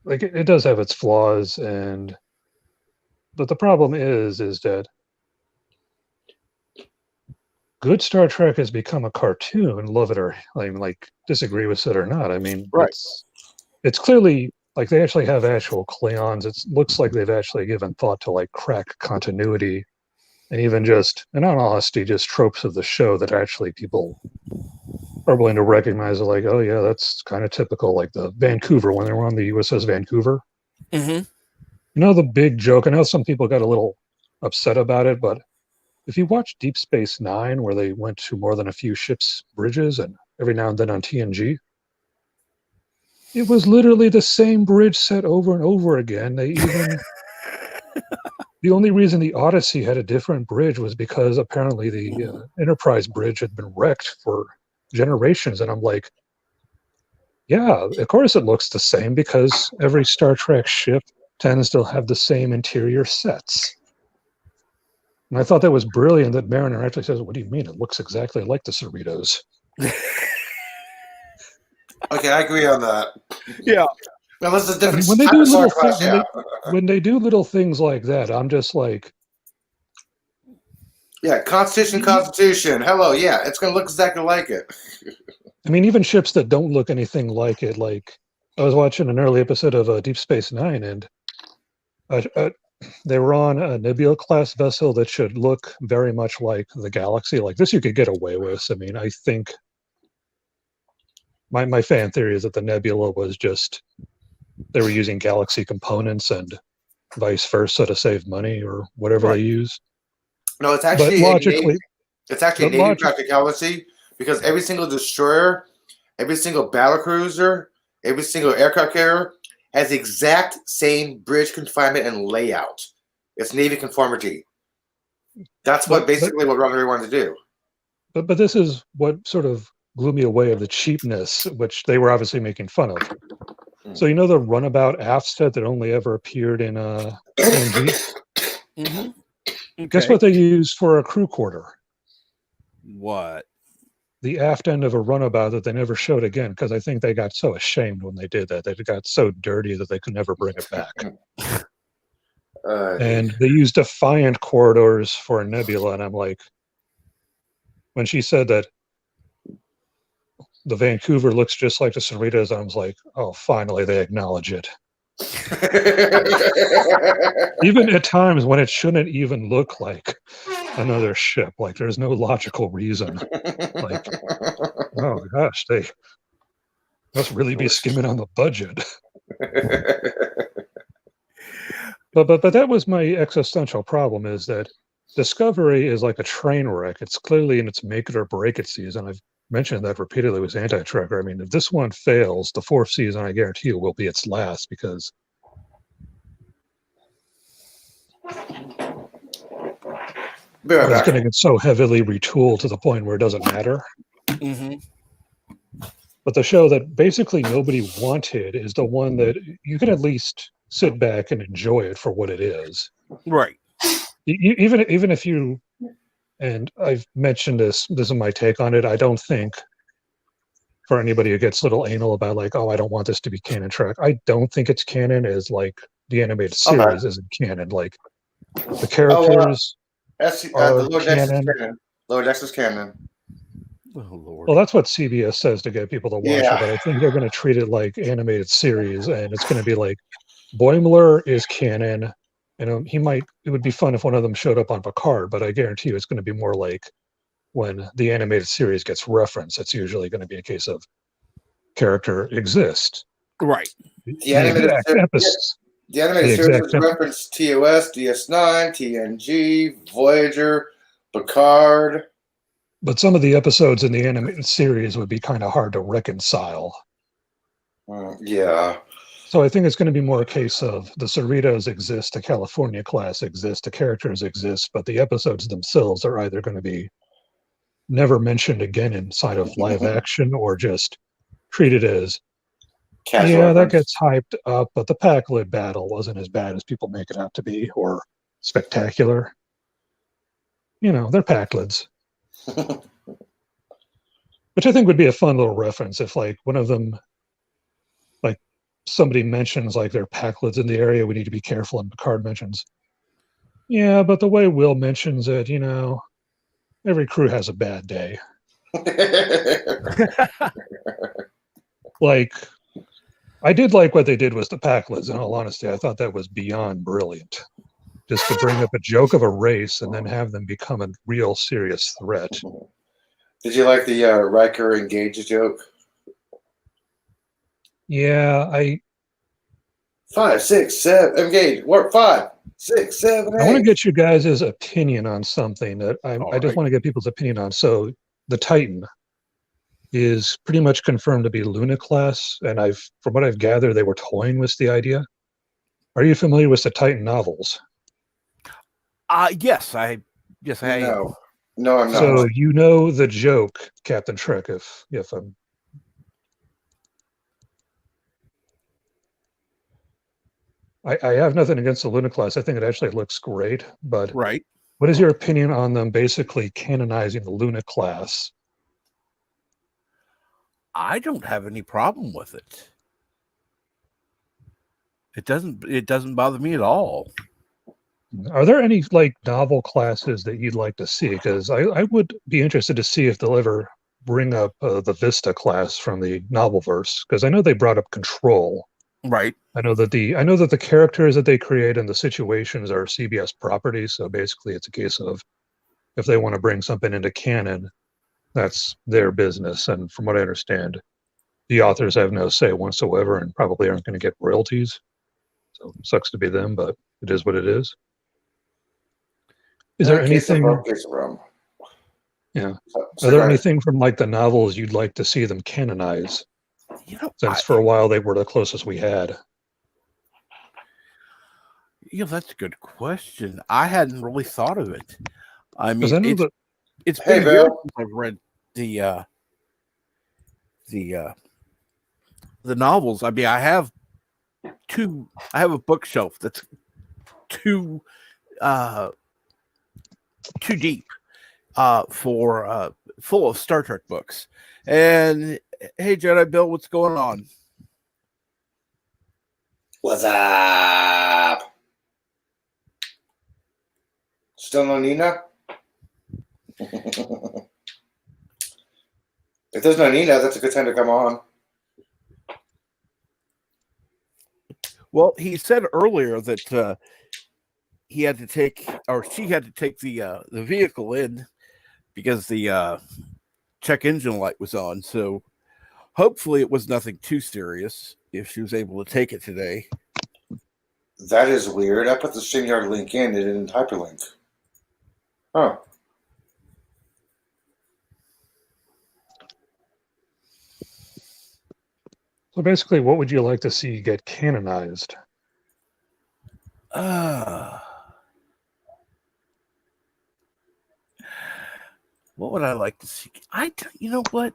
S4: it does have its flaws, but the problem is that good Star Trek has become a cartoon, love it or disagree with it or not. I mean,
S1: right.
S4: It's clearly like they actually have actual Klingons. It looks like they've actually given thought to like crack continuity and even just, in all honesty, just tropes of the show that actually people are willing to recognize. Like, oh yeah, that's kind of typical. Like the Vancouver, when they were on the USS Vancouver.
S1: Mm-hmm.
S4: You know, the big joke, I know some people got a little upset about it, but if you watch Deep Space Nine, where they went to more than a few ships' bridges and every now and then on TNG, it was literally the same bridge set over and over again. They even the only reason the Odyssey had a different bridge was because apparently the Enterprise bridge had been wrecked for generations. And I'm like, yeah, of course it looks the same because every Star Trek ship tends to have the same interior sets. And I thought that was brilliant that Mariner actually says, what do you mean? It looks exactly like the Cerritos.
S3: Okay, I agree on that.
S1: Yeah.
S3: Now, this is
S4: I
S3: different.
S4: mean, when they
S3: type
S4: do
S3: of Star
S4: little
S3: Trek,
S4: things, when they do little things like that, I'm just like,
S3: yeah, Constitution. Hello, yeah, it's gonna look exactly like it.
S4: I mean, even ships that don't look anything like it. Like I was watching an early episode of Deep Space Nine, and they were on a Nebula class vessel that should look very much like the Galaxy. Like this, you could get away with. I mean, I think my fan theory is that the Nebula was just they were using Galaxy components and vice versa to save money or whatever they use.
S3: No, it's
S4: But
S3: actually
S4: logically,
S3: a Navy practicality because every single destroyer, every single battle cruiser, every single aircraft carrier has the exact same bridge confinement and layout. It's Navy conformity. That's what basically what Roddenberry wanted to do.
S4: But this is what sort of blew me away of the cheapness, which they were obviously making fun of. So you know the runabout aft set that only ever appeared in TNG?
S1: Mm-hmm. Okay.
S4: Guess what they used for a crew quarter?
S1: What?
S4: The aft end of a runabout that they never showed again because I think they got so ashamed when they did that. They got so dirty that they could never bring it back. And they used Defiant corridors for a Nebula, and I'm like, when she said that the Vancouver looks just like the Cerritos, I was like, oh, finally they acknowledge it. Even at times when it shouldn't even look like another ship, like there's no logical reason. Like, oh gosh, they must really be skimming on the budget. But that was my existential problem, is that Discovery is like a train wreck. It's clearly in its make it or break it season. I've mentioned that repeatedly with Anti-Trekker. I mean, if this one fails, the fourth season, I guarantee you, will be its last because it's going to get so heavily retooled to the point where it doesn't matter.
S1: Mm-hmm.
S4: But the show that basically nobody wanted is the one that you can at least sit back and enjoy it for what it is.
S1: Right.
S4: Even if you, and I've mentioned this is my take on it, I don't think for anybody who gets a little anal about like, oh, I don't want this to be canon Trek, I don't think it's canon as like the animated series isn't canon. Like the characters are canon.
S3: Lower Decks is canon.
S1: Oh, Lord.
S4: Well, that's what CBS says to get people to watch it, but I think they're going to treat it like animated series, and it's going to be like Boimler is canon. You know, it would be fun if one of them showed up on Picard, but I guarantee you it's going to be more like when the animated series gets referenced, it's usually going to be a case of character exists.
S1: Right.
S3: The animated series referenced TOS, DS9, TNG, Voyager, Picard.
S4: But some of the episodes in the animated series would be kind of hard to reconcile.
S3: Yeah.
S4: So I think it's going to be more a case of the Cerritos exist, the California class exists, the characters exist, but the episodes themselves are either going to be never mentioned again inside of live action or just treated as, that gets hyped up, but the Pakled battle wasn't as bad as people make it out to be or spectacular. You know, they're Pakleds. Which I think would be a fun little reference if like one of them, like somebody mentions like there are Pakleds in the area, we need to be careful, and Picard mentions, yeah, but the way Will mentions it, you know, every crew has a bad day. Like I did like what they did with the pack lids. In all honesty, I thought that was beyond brilliant. Just to bring up a joke of a race and then have them become a real serious threat.
S3: Did you like the Riker engage joke?
S4: Yeah, I
S3: 5, 6, 7, engage. Work 5, 6, 7, 8.
S4: want to get you guys' opinion on something that I just
S1: right.
S4: want to get people's opinion on. So the Titan is pretty much confirmed to be Luna class, and from what I've gathered, they were toying with the idea. Are you familiar with the Titan novels?
S1: Yes, I am.
S3: No, I'm not.
S4: So you know the joke, Captain Trek, if I'm I have nothing against the Luna class. I think it actually looks great, but
S1: Right.
S4: what is your opinion on them basically canonizing the Luna class?
S1: I don't have any problem with it. It doesn't bother me at all.
S4: Are there any like novel classes that you'd like to see? Because I would be interested to see if they'll ever bring up the Vista class from the novelverse. Because I know they brought up Control.
S1: Right.
S4: I know that the characters that they create and the situations are CBS properties. So basically, it's a case of if they want to bring something into canon, that's their business. And from what I understand, the authors have no say whatsoever and probably aren't going to get royalties. So it sucks to be them, but it is what it is. Is there anything? Yeah. Are there anything from like the novels you'd like to see them canonize? Since for a while they were the closest we had.
S1: That's a good question. I hadn't really thought of it. I mean,
S4: I know
S1: it's
S3: Hey,
S1: been years
S3: Bill.
S1: since I've read the novels. I mean, I have a bookshelf that's too deep for full of Star Trek books. And hey, Jedi Bill, what's going on?
S3: What's up? Still no Nina? If there's no Nina, that's a good time to come on.
S1: Well, he said earlier that he had to take, or she had to take the vehicle in because the check engine light was on. So hopefully it was nothing too serious if she was able to take it today.
S3: That is weird. I put the StreamYard link in, it didn't hyperlink. Huh.
S4: So basically, what would you like to see get canonized?
S1: What would I like to see? You know what?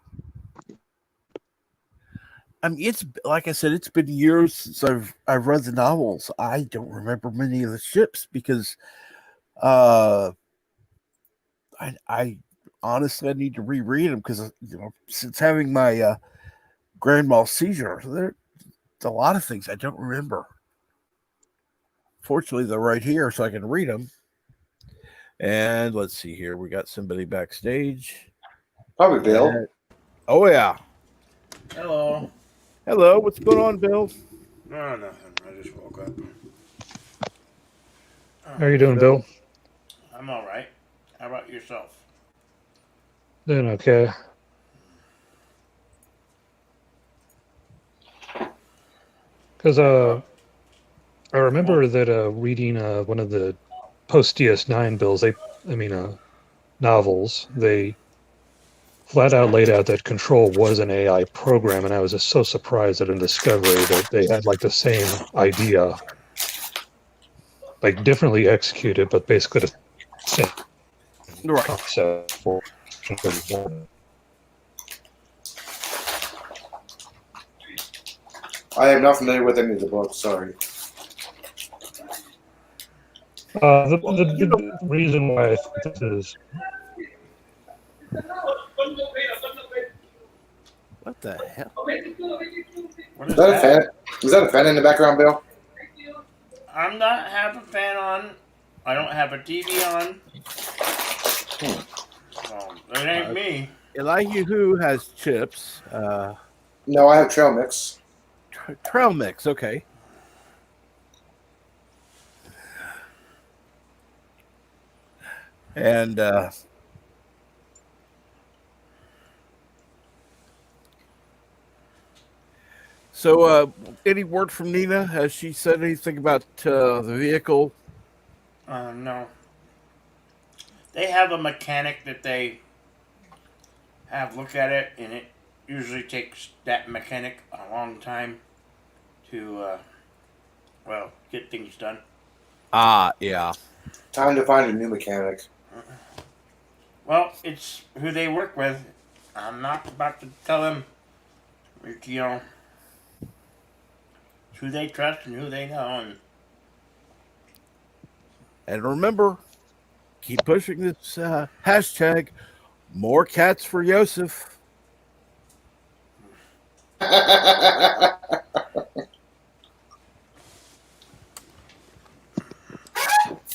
S1: I mean, it's like I said, it's been years since I've read the novels. I don't remember many of the ships because I honestly I need to reread them because since having my grand mal seizure, there's a lot of things I don't remember. Fortunately, they're right here, so I can read them. And let's see here, we got somebody backstage.
S3: Probably Bill.
S1: Oh yeah.
S5: Hello.
S1: Hello, what's going on, Bill?
S5: No, nothing. I just woke up.
S4: How are you doing, Bill?
S5: I'm all right. How about yourself?
S4: Doing okay. Because I remember that reading one of the post DS9 bills, novels, they flat out laid out that Control was an AI program, and I was just so surprised that in Discovery that they had like the same idea, like differently executed, but basically the same concept for.
S3: I am not familiar with any of the books, sorry.
S4: The reason why I think this is.
S1: What the hell?
S5: What
S3: Is that a fan? Is that a fan in the background, Bill?
S5: I'm not have a fan on. I don't have a TV on. So, it ain't me.
S1: Elihu has chips.
S3: No, I have trail mix.
S1: trail mix. Okay. And any word from Nina? Has she said anything about the vehicle?
S5: No. They have a mechanic that they have look at it, and it usually takes that mechanic a long time to, get things done.
S1: Yeah.
S3: Time to find a new mechanic.
S5: Well, it's who they work with. I'm not about to tell them, you know, who they trust and who they know.
S1: And remember, keep pushing this hashtag. More cats for Yosef.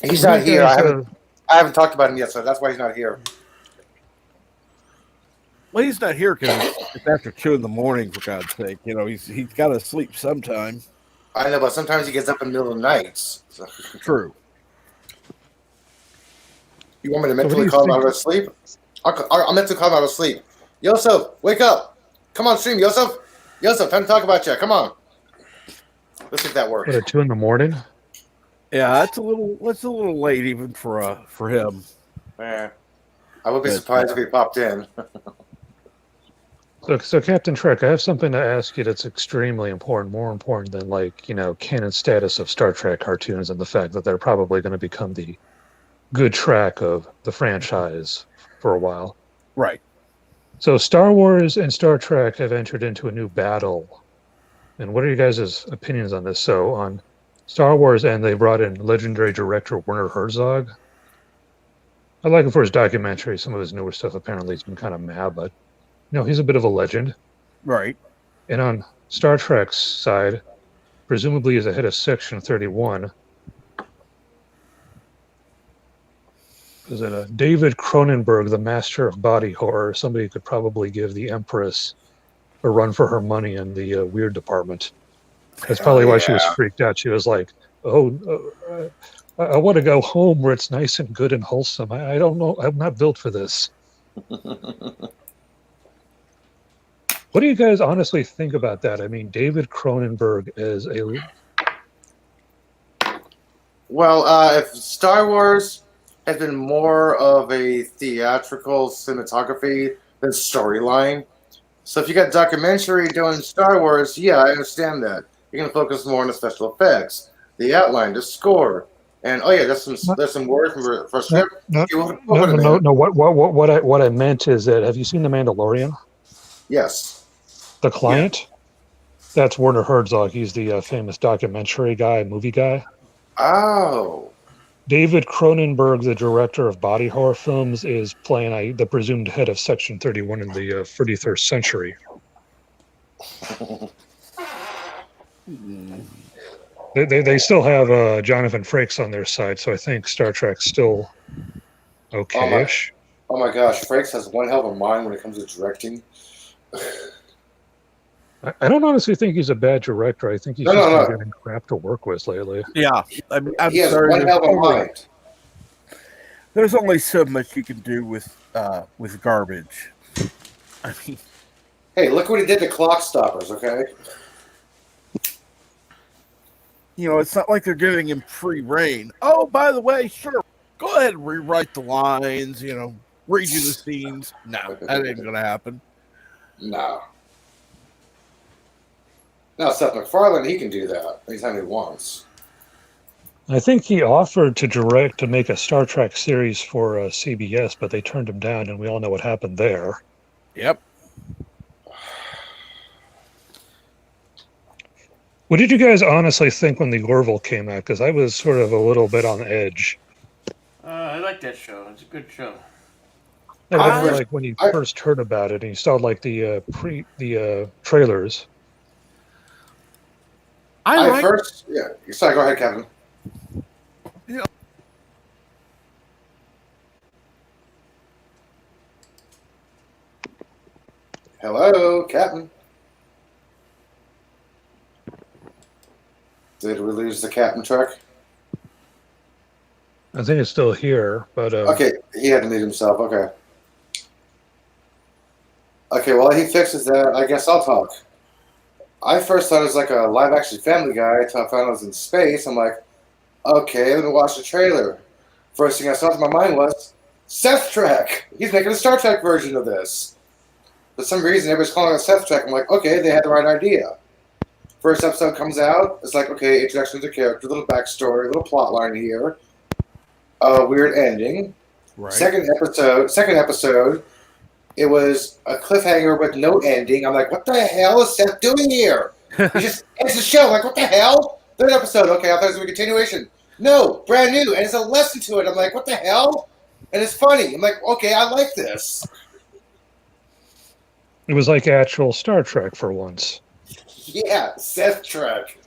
S3: He's
S4: What
S3: not
S4: do you
S3: here.
S4: guys,
S3: I haven't talked about him yet, so that's why he's not here.
S1: Well, he's not here because it's after 2 a.m. For God's sake, he's got to sleep sometime.
S3: I know, but sometimes he gets up in the middle of the night. So.
S1: True.
S3: You want me to
S4: So what do
S3: mentally
S4: you
S3: call him
S4: think-
S3: out of sleep? I'll mentally call him out of sleep. Yosef, wake up! Come on, stream, Yosef. Yosef, time to talk about you. Come on. Let's see if that works.
S4: What, at 2 a.m?
S1: Yeah, that's a little late even for him.
S3: Yeah. I would be
S1: But,
S3: surprised if he popped in.
S4: So Captain Trek, I have something to ask you that's extremely important, more important than canon status of Star Trek cartoons and the fact that they're probably going to become the good track of the franchise for a while.
S1: Right.
S4: So Star Wars and Star Trek have entered into a new battle. And what are you guys' opinions on this? So on Star Wars, and they brought in legendary director Werner Herzog. I like him for his documentary. Some of his newer stuff apparently has been kind of mad, but he's a bit of a legend.
S1: Right.
S4: And on Star Trek's side, presumably he's ahead of Section 31. Is it David Cronenberg, the master of body horror? Somebody who could probably give the Empress a run for her money in the weird department. That's probably why she was freaked out. She was like, I want to go home where it's nice and good and wholesome. I don't know. I'm not built for this. What do you guys honestly think about that? I mean, David Cronenberg is a...
S3: Well, if Star Wars has been more of a theatrical cinematography than storyline, so if you got documentary doing Star Wars, yeah, I understand that. You're gonna focus more on the special effects, the outline, the score, and there's some words for script.
S4: No.
S3: What
S4: What I meant is that, have you seen The Mandalorian?
S3: Yes.
S4: The Client? That's Werner Herzog. He's the famous documentary guy, movie guy.
S3: Oh.
S4: David Cronenberg, the director of body horror films, is playing the presumed head of Section 31 in the 31st century. They still have Jonathan Frakes on their side, so I think Star Trek's still okay-ish.
S3: Oh my gosh, Frakes has one hell of a mind when it comes to directing.
S4: I don't honestly think he's a bad director. I think he's just been getting crap to work with lately.
S1: Yeah. I mean, I'm
S3: He has
S1: sorry.
S3: one hell of a mind.
S1: There's only so much you can do with garbage. I mean,
S3: Hey, look what he did to Clock Stoppers, okay?
S1: it's not like they're giving him free reign. Oh, by the way, sure, go ahead and rewrite the lines, redo the scenes. No, that ain't going to happen.
S3: No. Now, Seth MacFarlane, he can do that anytime he wants.
S4: I think he offered to make a Star Trek series for CBS, but they turned him down, and we all know what happened there.
S1: Yep.
S4: What did you guys honestly think when the Orville came out? Because I was sort of a little bit on edge.
S5: I like that show. It's a good show.
S4: I remember, when you first heard about it, and you saw the trailers.
S3: Sorry, go ahead, Kevin.
S1: Yeah.
S3: Hello, Captain. Did we lose the Captain Truck?
S4: I think it's still here, but
S3: Okay, he had to mute himself. Okay. Okay, while he fixes that, I guess I'll talk. I first thought it was like a live action Family Guy until I found out it was in space. I'm like, okay, let me watch the trailer. First thing I saw in my mind was Seth Trek. He's making a Star Trek version of this. For some reason, everybody's calling it Seth Trek. I'm like, okay, they had the right idea. First episode comes out. It's like, okay, introduction to the character, little backstory, little plot line here. Weird ending.
S1: Right.
S3: Second episode, it was a cliffhanger with no ending. I'm like, what the hell is Seth doing here? He just ends the show. Like, what the hell? Third episode, okay, I thought it was a continuation. No, brand new, and it's a lesson to it. I'm like, what the hell? And it's funny. I'm like, okay, I like this.
S4: it was like actual Star Trek for once.
S3: Yeah, Seth Trek.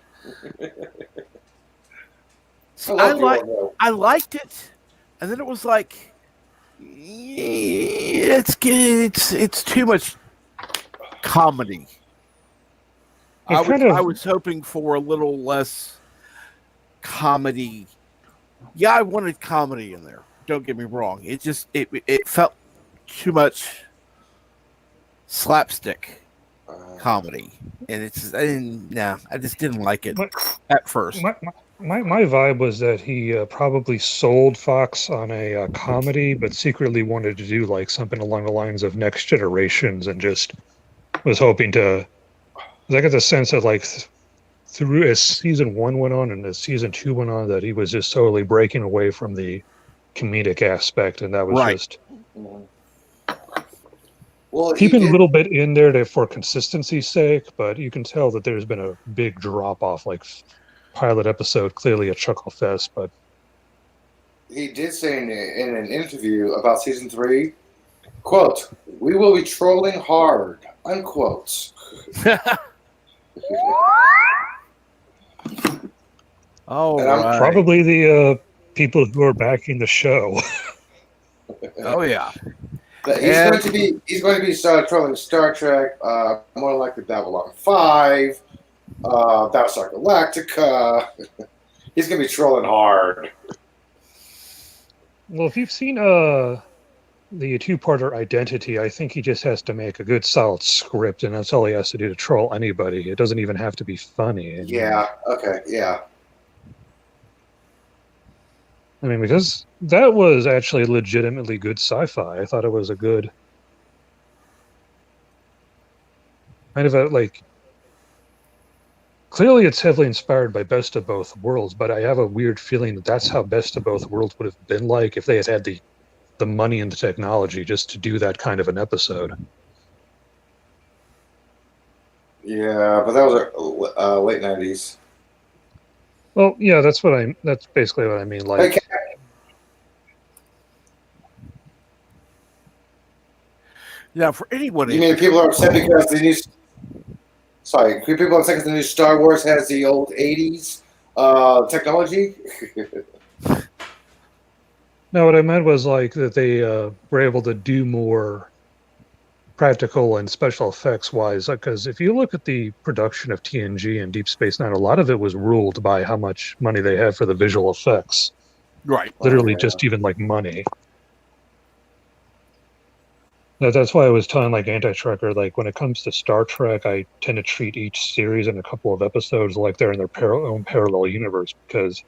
S1: I liked it, and then it was like, it's too much comedy. I was hoping for a little less comedy. Yeah, I wanted comedy in there. Don't get me wrong. It felt too much slapstick comedy, and I just didn't like it at first.
S4: My vibe was that he probably sold Fox on a comedy, but secretly wanted to do like something along the lines of Next Generations, and just was hoping to. I got the sense that like through as season 1 went on and as season 2 went on, that he was just totally breaking away from the comedic aspect, and that was
S1: Right.
S4: just
S3: Well,
S4: keeping a little bit in there for consistency's sake. But you can tell that there's been a big drop off. Like pilot episode, clearly a chuckle fest, but
S3: he did say in an interview about season 3, quote, "We will be trolling hard," unquote.
S1: Oh,
S3: And I'm
S1: right.
S4: probably the people who are backing the show.
S1: Oh, yeah.
S3: But
S1: And-
S3: he's going to be trolling Star Trek, more likely Babylon 5, Battlestar Galactica. He's going to be trolling hard.
S4: Well, if you've seen the two-parter Identity, I think he just has to make a good, solid script, and that's all he has to do to troll anybody. It doesn't even have to be funny. And,
S3: Yeah, okay, yeah.
S4: I mean, because that was actually legitimately good sci-fi. I thought it was a good kind of a like. Clearly, it's heavily inspired by Best of Both Worlds, but I have a weird feeling that that's how Best of Both Worlds would have been like if they had had the money and the technology just to do that kind of an episode.
S3: Yeah, but that was late 90s.
S4: Well, yeah, that's basically what I mean. Like,
S3: Hey,
S1: Yeah, for anyone.
S3: you mean people are upset because the new... Sorry, people are upset because the new Star Wars has the old 80s technology?
S4: no, what I meant was like that they were able to do more practical and special effects wise. Because if you look at the production of TNG and Deep Space Nine, a lot of it was ruled by how much money they had for the visual effects.
S1: Right.
S4: Literally,
S3: yeah.
S4: just even like money. That's why I was telling like Anti-Trekker, like when it comes to Star Trek, I tend to treat each series and a couple of episodes like they're in their own parallel universe, because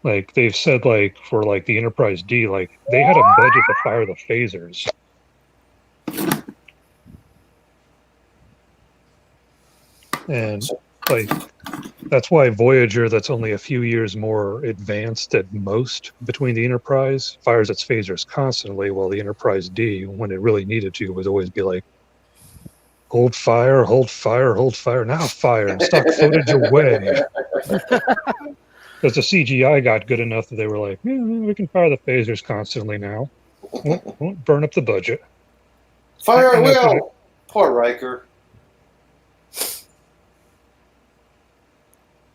S4: like they've said, like for like the Enterprise D, like they had a budget to fire the phasers. And like that's why Voyager, that's only a few years more advanced at most between the Enterprise, fires its phasers constantly, while the Enterprise D, when it really needed to, would always be like, hold fire, hold fire, hold fire, now fire, and stock footage away. Because the CGI got good enough that they were like, we can fire the phasers constantly now. Won't burn up the budget.
S3: Fire at
S4: And that's
S3: will! Poor Riker.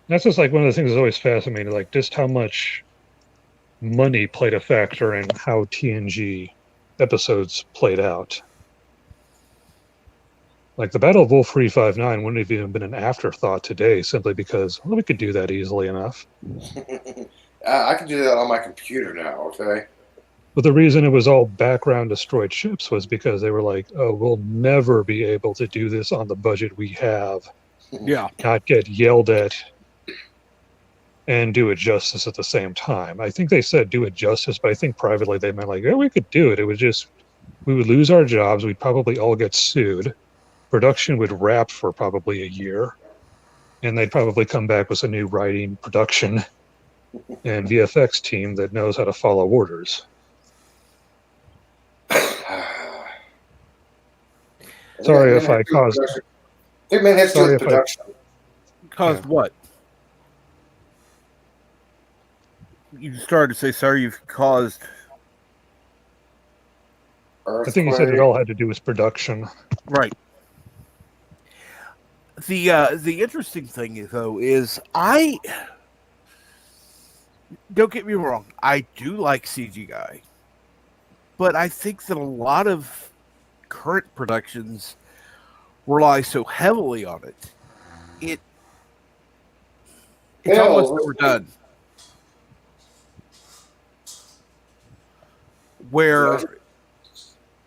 S4: That's just like one of the things that's always fascinating, like just how much money played a factor in how TNG episodes played out. Like the Battle of Wolf 359 wouldn't have even been an afterthought today simply because, well, we could do that easily enough.
S3: I can do that on my computer now. Okay.
S4: But the reason it was all background destroyed ships was because they were like, oh, we'll never be able to do this on the budget we have,
S1: Yeah.
S4: not get yelled at and do it justice at the same time. I think they said do it justice, but I think privately they meant like, yeah, we could do it. It was just, we would lose our jobs. We'd probably all get sued. Production would wrap for probably a year. And they'd probably come back with a new writing, production, and VFX team that knows how to follow orders. Sorry if I caused.
S3: I think man has to do
S4: Sorry
S3: with
S4: if I-
S3: production.
S1: Caused what? You started to say sorry. You've caused.
S4: I think you said it all had to do with production.
S1: Right. The interesting thing is, though, is I don't get me wrong, I do like CGI, but I think that a lot of current productions rely so heavily on it. It's
S3: Yeah,
S1: almost
S3: well,
S1: overdone. Where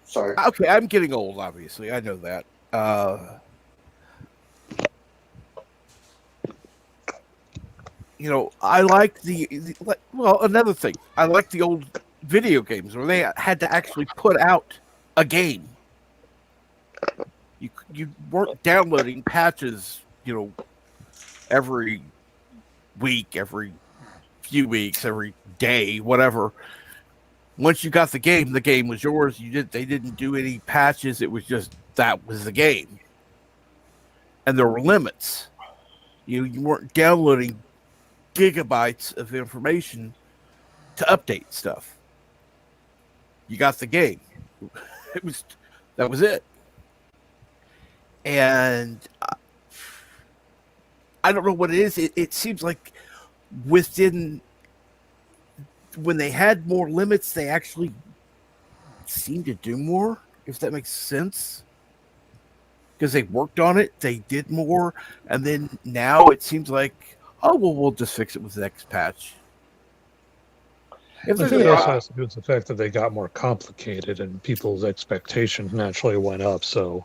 S3: Sorry.
S1: okay, I'm getting old. Obviously, I know that. You know, I like well, another thing. I like the old video games where they had to actually put out a game. You weren't downloading patches, you know, every week, every few weeks, every day, whatever. Once you got the game was yours. They didn't do any patches. It was just that was the game. And there were limits. You weren't downloading gigabytes of information to update stuff. You got the game. That was it. And I don't know what it is. It seems like when they had more limits, they actually seemed to do more, if that makes sense. Because they worked on it, they did more, and then now it seems like, oh, well, we'll just fix it with the next patch. If
S4: I
S1: there's
S4: think it
S1: a-
S4: also has to do with the fact that they got more complicated and people's expectations naturally went up. So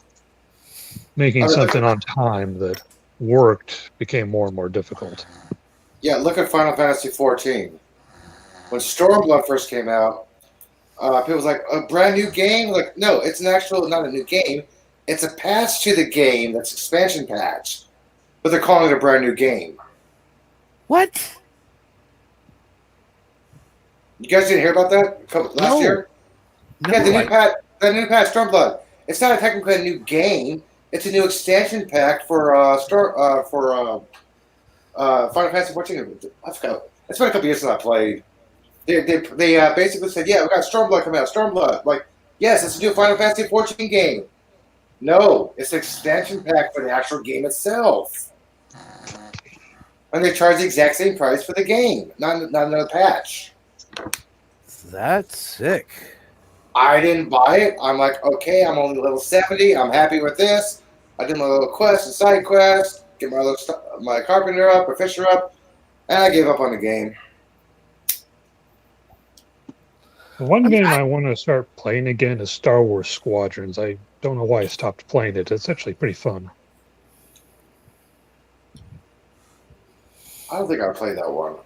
S4: making something on time that worked became more and more difficult.
S3: Yeah, look at Final Fantasy XIV. When Stormblood first came out, people was like, a brand new game? Like, no, it's not a new game. It's a patch to the game that's expansion patch. But they're calling it a brand new game.
S1: What?
S3: You guys didn't hear about that last
S1: No.
S3: year?
S1: No,
S3: Yeah, the new patch, Stormblood. It's not technically a new game. It's a new expansion pack for Final Fantasy XIV. I forgot. It's been a couple years since I played. They basically said, yeah, we got Stormblood coming out. Stormblood. Like, yes, it's a new Final Fantasy XIV game. No, it's an expansion pack for the actual game itself. And they charge the exact same price for the game, not another patch.
S1: That's sick.
S3: I didn't buy it. I'm like, okay, I'm only level 70. I'm happy with this. I did my little quest and side quest, get my carpenter up, or fisher up, and I gave up on the game.
S4: The one game I want to start playing again is Star Wars Squadrons. I don't know why I stopped playing it. It's actually pretty fun.
S3: I don't think I played that one.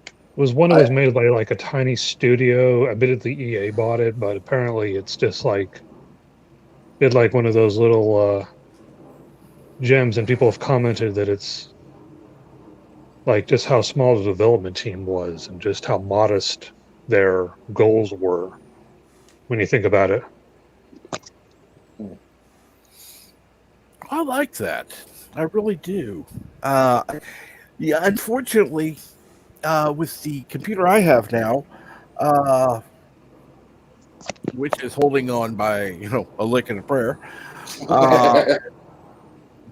S4: It was one that was made by like a tiny studio. Admittedly, EA bought it, but apparently it's just like it's like one of those little gems, and people have commented that it's like just how small the development team was and just how modest their goals were when you think about it.
S1: I like that. I really do. Yeah, unfortunately, with the computer I have now, which is holding on by a lick and a prayer,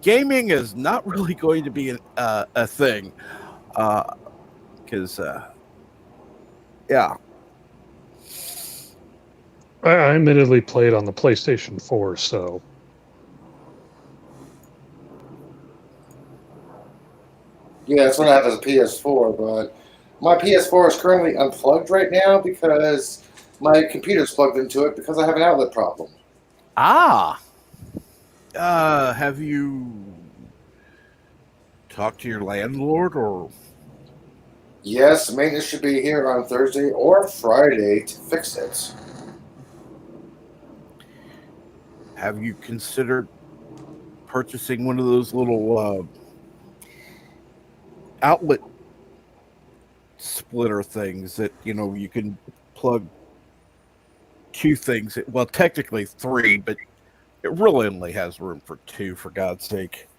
S1: gaming is not really going to be a thing. Because, yeah.
S4: I admittedly played on the PlayStation 4, so
S3: Yeah, that's what I have as a PS4, but my PS4 is currently unplugged right now because my computer's plugged into it because I have an outlet problem.
S1: Ah. Have you talked to your landlord, or
S3: Yes, maintenance should be here on Thursday or Friday to fix it.
S1: have you considered purchasing one of those little outlet splitter things that you can plug two things? Well, technically three, but it really only has room for two. For God's sake!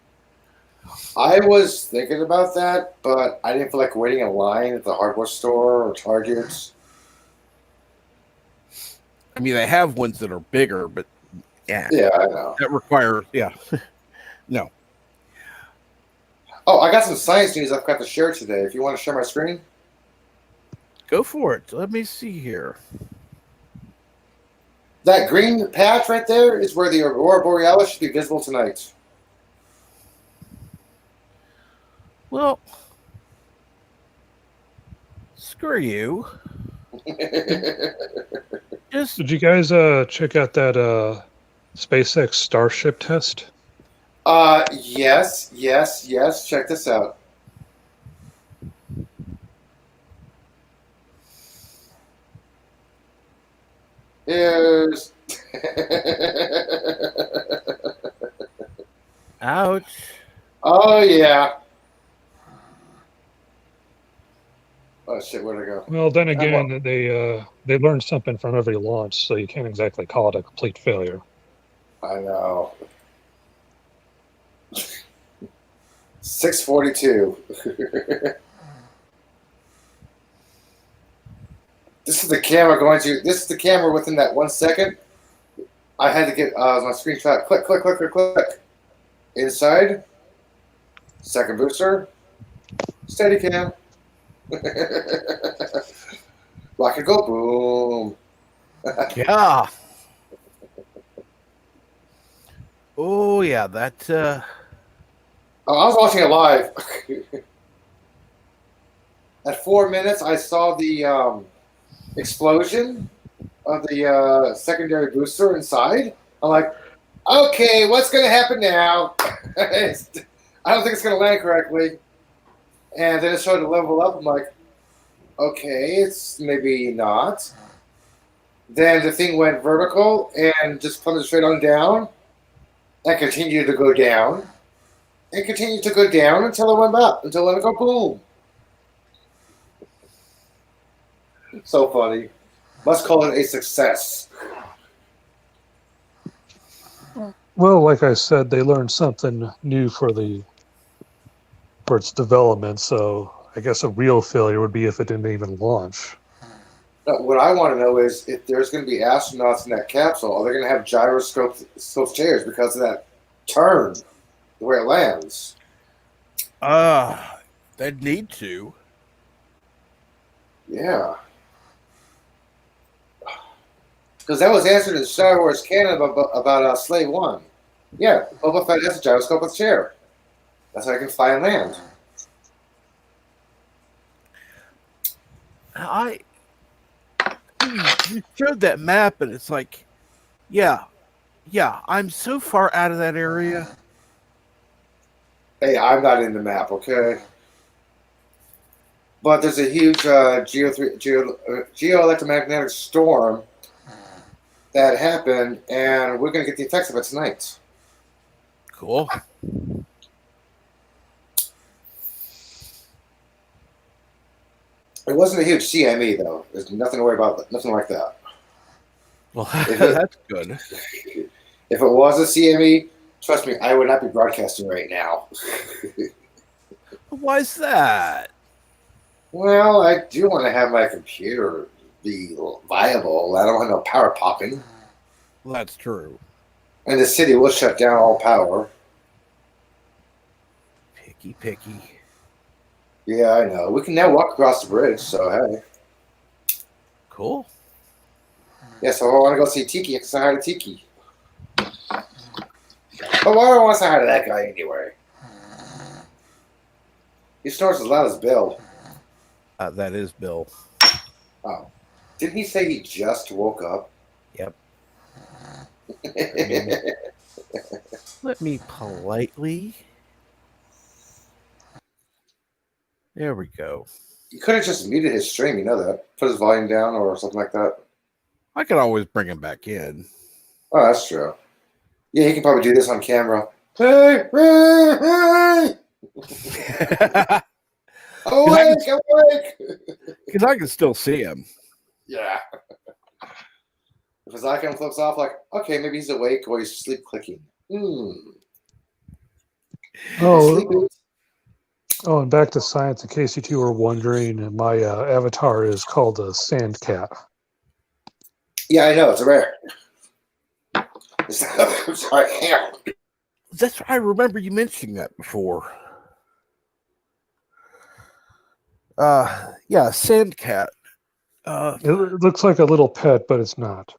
S3: I was thinking about that, but I didn't feel like waiting in line at the hardware store or Target.
S1: I mean, they have ones that are bigger, but yeah,
S3: Yeah, I know.
S1: that require no.
S3: Oh, I got some science news I've got to share today. If you want to share my screen,
S1: Go for it. Let me see here.
S3: that green patch right there is where the aurora borealis should be visible tonight.
S1: Well, screw you. Just
S4: did you guys check out that SpaceX Starship test?
S3: Yes. Check this out. Here's.
S1: ouch.
S3: Oh yeah. Oh shit, where'd I go?
S4: Well, then
S3: I'm
S4: again, they learned something from every launch, so you can't exactly call it a complete failure.
S3: I know. 6:42. This is the camera going to. This is the camera within that 1 second. I had to get my screenshot. Click. Inside. Second booster. Steady cam. Rocket go boom.
S1: Yeah. Oh yeah, that
S3: Oh, I was watching it live. At 4 minutes, I saw the explosion of the secondary booster inside. I'm like, okay, what's going to happen now? I don't think it's going to land correctly. And then it started to level up. I'm like, okay, it's maybe not. Then the thing went vertical and just plummeted straight on down and continued to go down and continued to go down until it went up, until it go boom. So funny. Must call it a success.
S4: Well, like I said, they learned something new for its development. So I guess a real failure would be if it didn't even launch.
S3: Now, what I want to know is if there's going to be astronauts in that capsule, are they going to have gyroscope chairs because of that turn, where it lands?
S1: they'd need to.
S3: Yeah. Because that was answered in Star Wars canon about Slave One. Yeah, Boba Fett has a gyroscope with a chair. That's how he can fly and land.
S1: You showed that map, and it's like, yeah, I'm so far out of that area.
S3: Hey, I'm not in the map, okay? But there's a huge geoelectromagnetic storm that happened, and we're going to get the effects of it tonight.
S1: Cool.
S3: It wasn't a huge CME, though. There's nothing to worry about, nothing like that.
S1: Well, that's good.
S3: If it was a CME, trust me, I would not be broadcasting right now.
S1: Why is that?
S3: Well, I do want to have my computer be viable. I don't want no power popping.
S1: Well, that's true.
S3: And the city will shut down all power.
S1: Picky.
S3: Yeah, I know. We can now walk across the bridge, so hey.
S1: Cool.
S3: Yeah, so I want to go see Tiki. I can say hi to Tiki. But why do I want to say hi to that guy anyway? He snores as loud as Bill.
S1: That is Bill.
S3: Oh. Didn't he say he just woke up?
S1: Yep. Let me politely. There we go.
S3: You could have just muted his stream, you know that. Put his volume down or something like that.
S1: I can always bring him back in.
S3: Oh, that's true. Yeah, he can probably do this on camera. Hey, hey, hey! Awake, awake!
S1: Because I can still see him.
S3: Yeah. If his icon flips off, like, okay, maybe he's awake or he's sleep clicking.
S4: Oh, oh, and back to science. In case you two are wondering, my avatar is called a sand cat.
S3: Yeah, I know. It's a rare. Sorry, hang on.
S1: That's I remember you mentioning that before. Yeah, sand cat.
S4: It looks like a little pet, but it's not.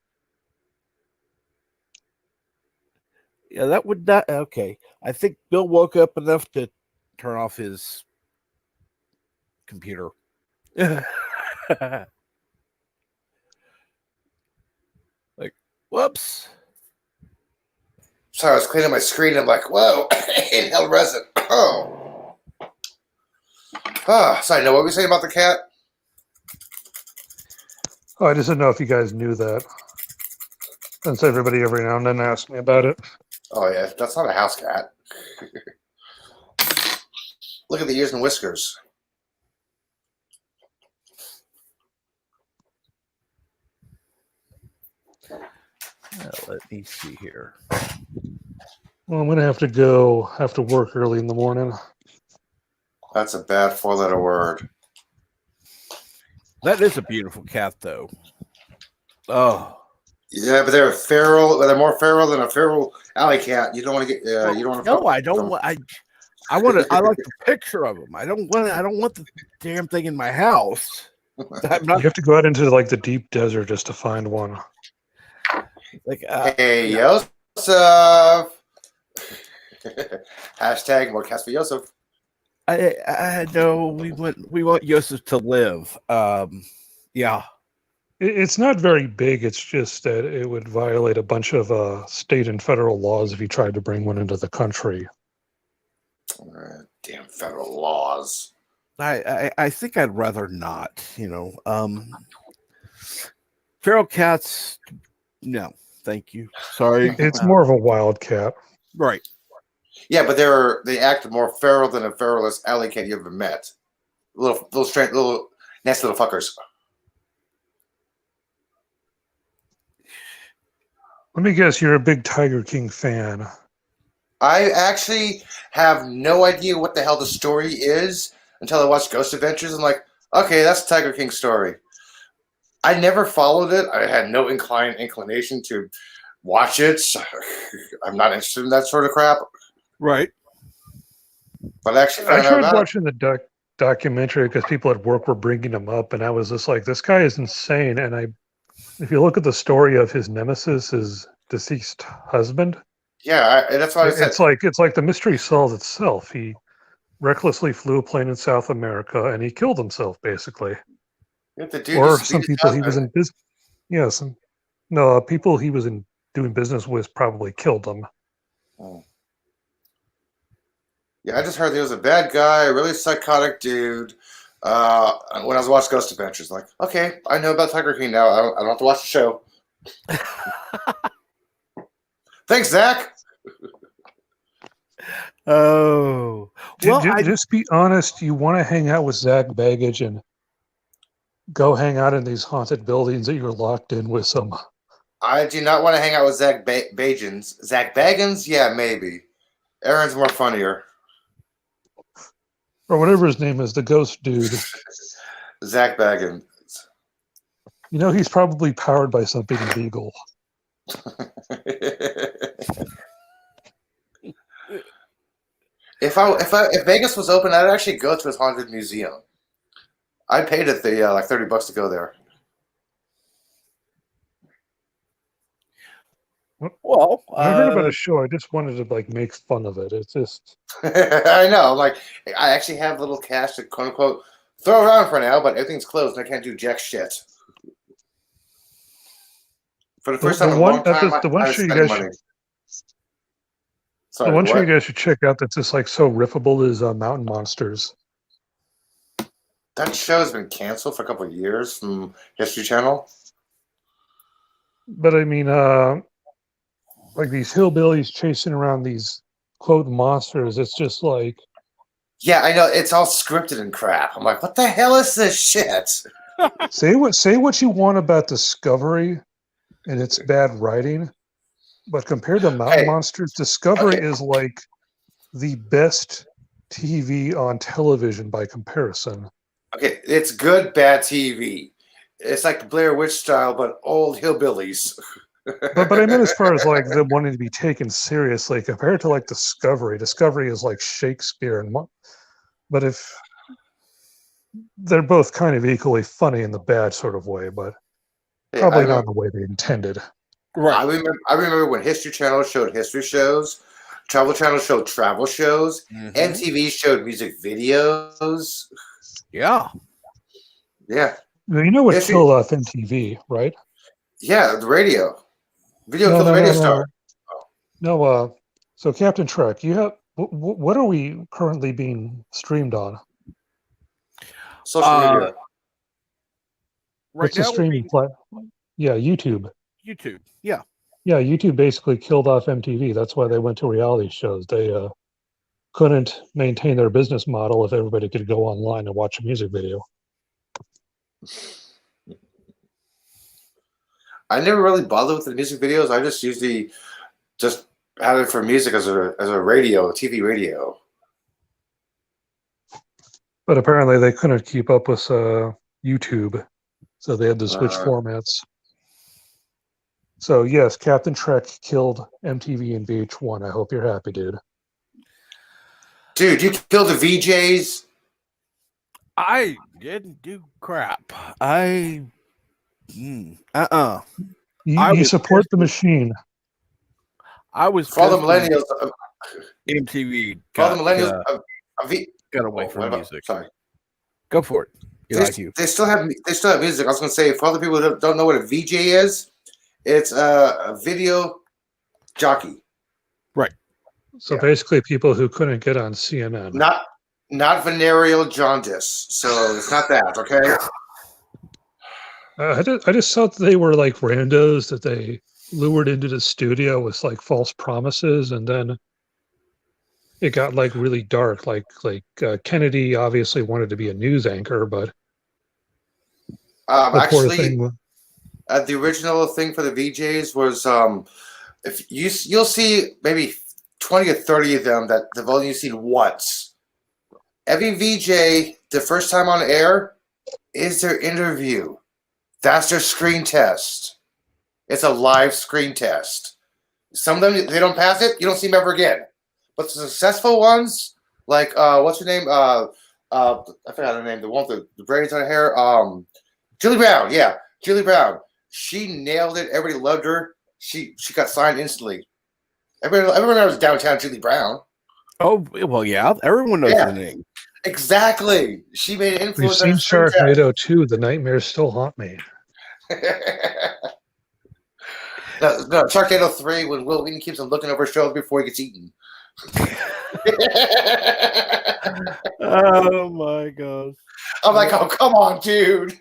S1: Yeah, that would not. Okay, I think Bill woke up enough to turn off his computer. Like, whoops.
S3: Sorry, I was cleaning my screen. I'm like, whoa, inhaled resin. Oh. Sorry, no, what were we saying about the cat?
S4: Oh, I just didn't know if you guys knew that. Since everybody every now and then asks me about it.
S3: Oh, yeah, that's not a house cat. Look at the ears and whiskers.
S1: Let me see here.
S4: Well, I'm gonna have to work early in the morning.
S3: That's a bad four-letter word.
S1: That is a beautiful cat, though. Oh,
S3: Yeah, but they're feral. They're more feral than a feral alley cat. You don't want to get. You don't want to.
S1: no, I don't want. I want to. I like the picture of them. I don't want the damn thing in my house. I'm
S4: You
S1: not
S4: have to go out into like the deep desert just to find one.
S1: like.
S3: Hey, Yosef. Hashtag more cats for Yosef.
S1: I know we want Yosef to live. Yeah.
S4: It's not very big. It's just that it would violate a bunch of state and federal laws if you tried to bring one into the country.
S3: Damn federal laws.
S1: I think I'd rather not. Feral cats. No, thank you. Sorry.
S4: It's more of a wildcat.
S1: Right.
S3: Yeah, but they act more feral than a feralist alley cat you ever met. Little nasty little fuckers.
S4: Let me guess, you're a big Tiger King fan.
S3: I actually have no idea what the hell the story is until I watched Ghost Adventures. I'm like, okay, that's Tiger King's story. I never followed it. I had no inclination to watch it. I'm not interested in that sort of crap.
S1: Right.
S3: But actually,
S4: I
S3: found out
S4: tried
S3: about it.
S4: watching the documentary because people at work were bringing him up, and I was just like, this guy is insane. And if you look at the story of his nemesis, his deceased husband,
S3: Yeah, that's what I said.
S4: it's like the mystery solves itself. He recklessly flew a plane in South America and he killed himself, basically.
S3: The dude
S4: Or
S3: just
S4: some
S3: beat his
S4: people he was
S3: husband.
S4: in business. Yes, no, people he was in doing business with probably killed him.
S3: Oh. Yeah, I just heard he was a bad guy, a really psychotic dude. When I was watching Ghost Adventures, like, okay, I know about Tiger King now. I don't have to watch the show. Thanks, Zach.
S1: Oh. Well,
S4: Just be honest. You want to hang out with Zach Baggage and go hang out in these haunted buildings that you're locked in with some.
S3: I do not want to hang out with Zach Bagans. Zach Baggins? Yeah, maybe. Aaron's more funnier.
S4: Or whatever his name is, the ghost dude.
S3: Zach Baggins.
S4: You know, he's probably powered by something legal.
S3: If Vegas was open, I'd actually go to his haunted museum. I paid it like $30 to go there.
S1: Well,
S4: When I heard about a show, I just wanted to like make fun of it. It's just
S3: I know. Like, I actually have a little cash to quote unquote throw around for now, but everything's closed and I can't do jack shit. For the first time in a long time,
S4: the one
S3: I
S4: show you
S3: spend
S4: guys
S3: money.
S4: should,
S3: Sorry,
S4: the one show you
S3: what?
S4: guys should check out that's just like so riffable is Mountain Monsters.
S3: That show's been canceled for a couple of years from History Channel.
S4: But I mean, like these hillbillies chasing around these quote monsters. It's just like
S3: Yeah, I know. It's all scripted and crap. I'm like, what the hell is this shit?
S4: say what you want about Discovery and its bad writing, but compared to Mountain
S3: Hey,
S4: Monsters, Discovery
S3: okay.
S4: is like the best TV on television by comparison.
S3: Okay, it's good, bad TV. It's like the Blair Witch style, but old hillbillies.
S4: But I meant as far as like them wanting to be taken seriously compared to like Discovery. Discovery is like Shakespeare but if they're both kind of equally funny in the bad sort of way, but
S3: Hey,
S4: probably not in the way they intended.
S3: I remember when History Channel showed history shows, Travel Channel showed travel shows,
S1: Mhm.
S3: MTV showed music videos.
S1: Yeah.
S3: Yeah,
S4: Now, you know what
S3: History-
S4: killed off MTV, right?
S3: yeah, the radio. Video killed the radio star.
S4: No, so Captain Trek, you have what are we currently being streamed on?
S3: Social media.
S1: Right
S4: What's the
S1: now, we're
S4: streaming
S1: being
S4: platform? Yeah, YouTube.
S1: YouTube. Yeah.
S4: Yeah, YouTube basically killed off MTV. That's why they went to reality shows. They couldn't maintain their business model if everybody could go online and watch a music video.
S3: I never really bothered with the music videos. I just usually just had it for music as a radio, TV radio.
S4: But apparently they couldn't keep up with YouTube, so they had to switch formats. So yes, Captain Trek killed MTV and VH1. I hope you're happy, dude.
S3: Dude, you killed the VJs.
S1: I didn't do crap.
S4: You
S1: I was
S4: support the
S1: pissed.
S4: machine.
S1: I was
S3: For all the
S1: pissed when
S3: millennials,
S1: MTV
S3: for all the
S1: got,
S3: millennials,
S1: got away
S3: what
S1: from
S3: about-
S1: music.
S3: Sorry.
S1: Go for it.
S3: They still have music. I was going to say, for other people who don't know what a VJ is, it's a video jockey.
S4: So
S3: Yeah.
S4: basically, people who couldn't get on CNN.
S3: Not venereal jaundice. So it's not that, okay?
S4: I just thought they were like randos that they lured into the studio with like false promises, and then it got like really dark. Like Kennedy obviously wanted to be a news anchor, but the poor
S3: Actually,
S4: thing.
S3: the original thing for the VJs was if you'll see maybe 20 or 30 of them that they've only seen once. Every VJ, the first time on air, is their interview. That's their screen test. It's a live screen test. Some of them, they don't pass it, you don't see them ever again. But the successful ones, like what's her name? I forgot her name. The one with the braids on her hair. Julie Brown. Yeah, Julie Brown. She nailed it. Everybody loved her. She got signed instantly. Everyone knows downtown Julie Brown.
S1: Oh, well, yeah. Everyone knows
S3: Yeah.
S1: the name.
S3: Exactly. She made an
S4: We've
S3: influence.
S4: seen
S3: on screen test.
S4: Sharknado 2. The nightmares still haunt me.
S3: No, Sharknado 3 when Will Wheaton keeps on looking over his shoulder before he gets eaten.
S1: Oh, my gosh.
S3: I'm like, oh, come on, dude.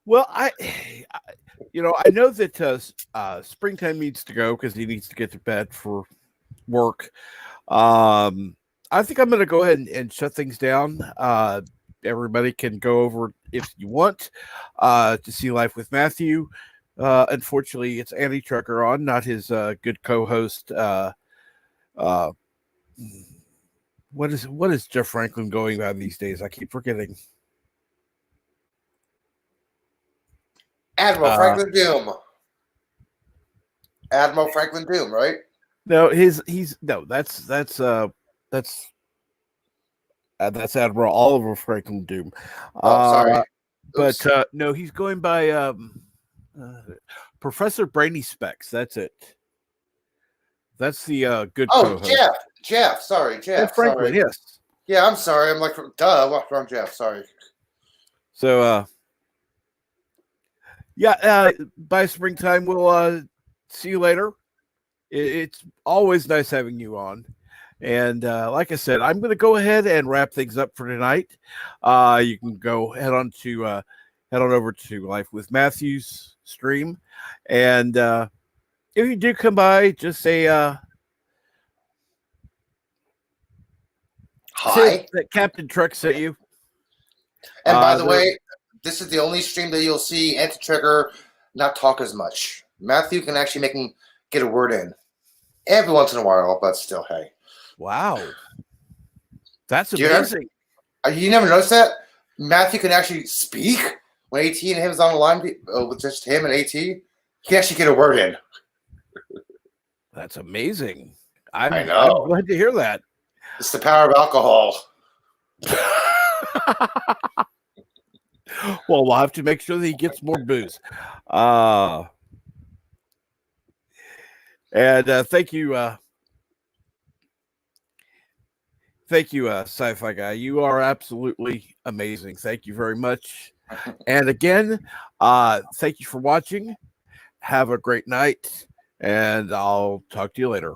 S1: Well, I know that Springtime needs to go because he needs to get to bed for work. I think I'm going to go ahead and shut things down. Everybody can go over if you want to see Life with Matthew. Unfortunately, it's Andy Trucker on, not his good co-host. What is Jeff Franklin going by these days? I keep forgetting.
S3: Admiral Franklin Doom. Admiral Franklin Doom, right?
S1: No, that's Admiral Oliver Franklin Doom.
S3: Oh, sorry.
S1: But no, he's going by Professor Brainy Specs. That's it. That's the good
S3: Oh,
S1: co-host.
S3: Jeff. Sorry,
S1: Jeff
S3: Jeff.
S1: Franklin.
S3: Sorry.
S1: Yes.
S3: Yeah, I'm sorry. I'm like, duh, wrong Jeff. Sorry.
S1: So, by springtime, we'll see you later. It's always nice having you on. And like I said, I'm going to go ahead and wrap things up for tonight. You can go head on over to Life with Matthew's stream. And if you do come by, just say
S3: Hi.
S1: that Captain Truck sent you.
S3: And by the
S1: there-
S3: way, this is the only stream that you'll see Anti-Trigger not talk as much. Matthew can actually make him get a word in every once in a while, but still, hey.
S1: Wow. That's
S3: Do you ever-
S1: amazing.
S3: You never noticed that? Matthew can actually speak when AT and him is on the line with just him and AT. He can actually get a word in.
S1: That's amazing.
S3: I know.
S1: I'm glad to hear that.
S3: It's the power of alcohol.
S1: Well, we'll have to make sure that he gets more booze. And thank you, Sci-Fi Guy. You are absolutely amazing. Thank you very much. And again, thank you for watching. Have a great night, and I'll talk to you later.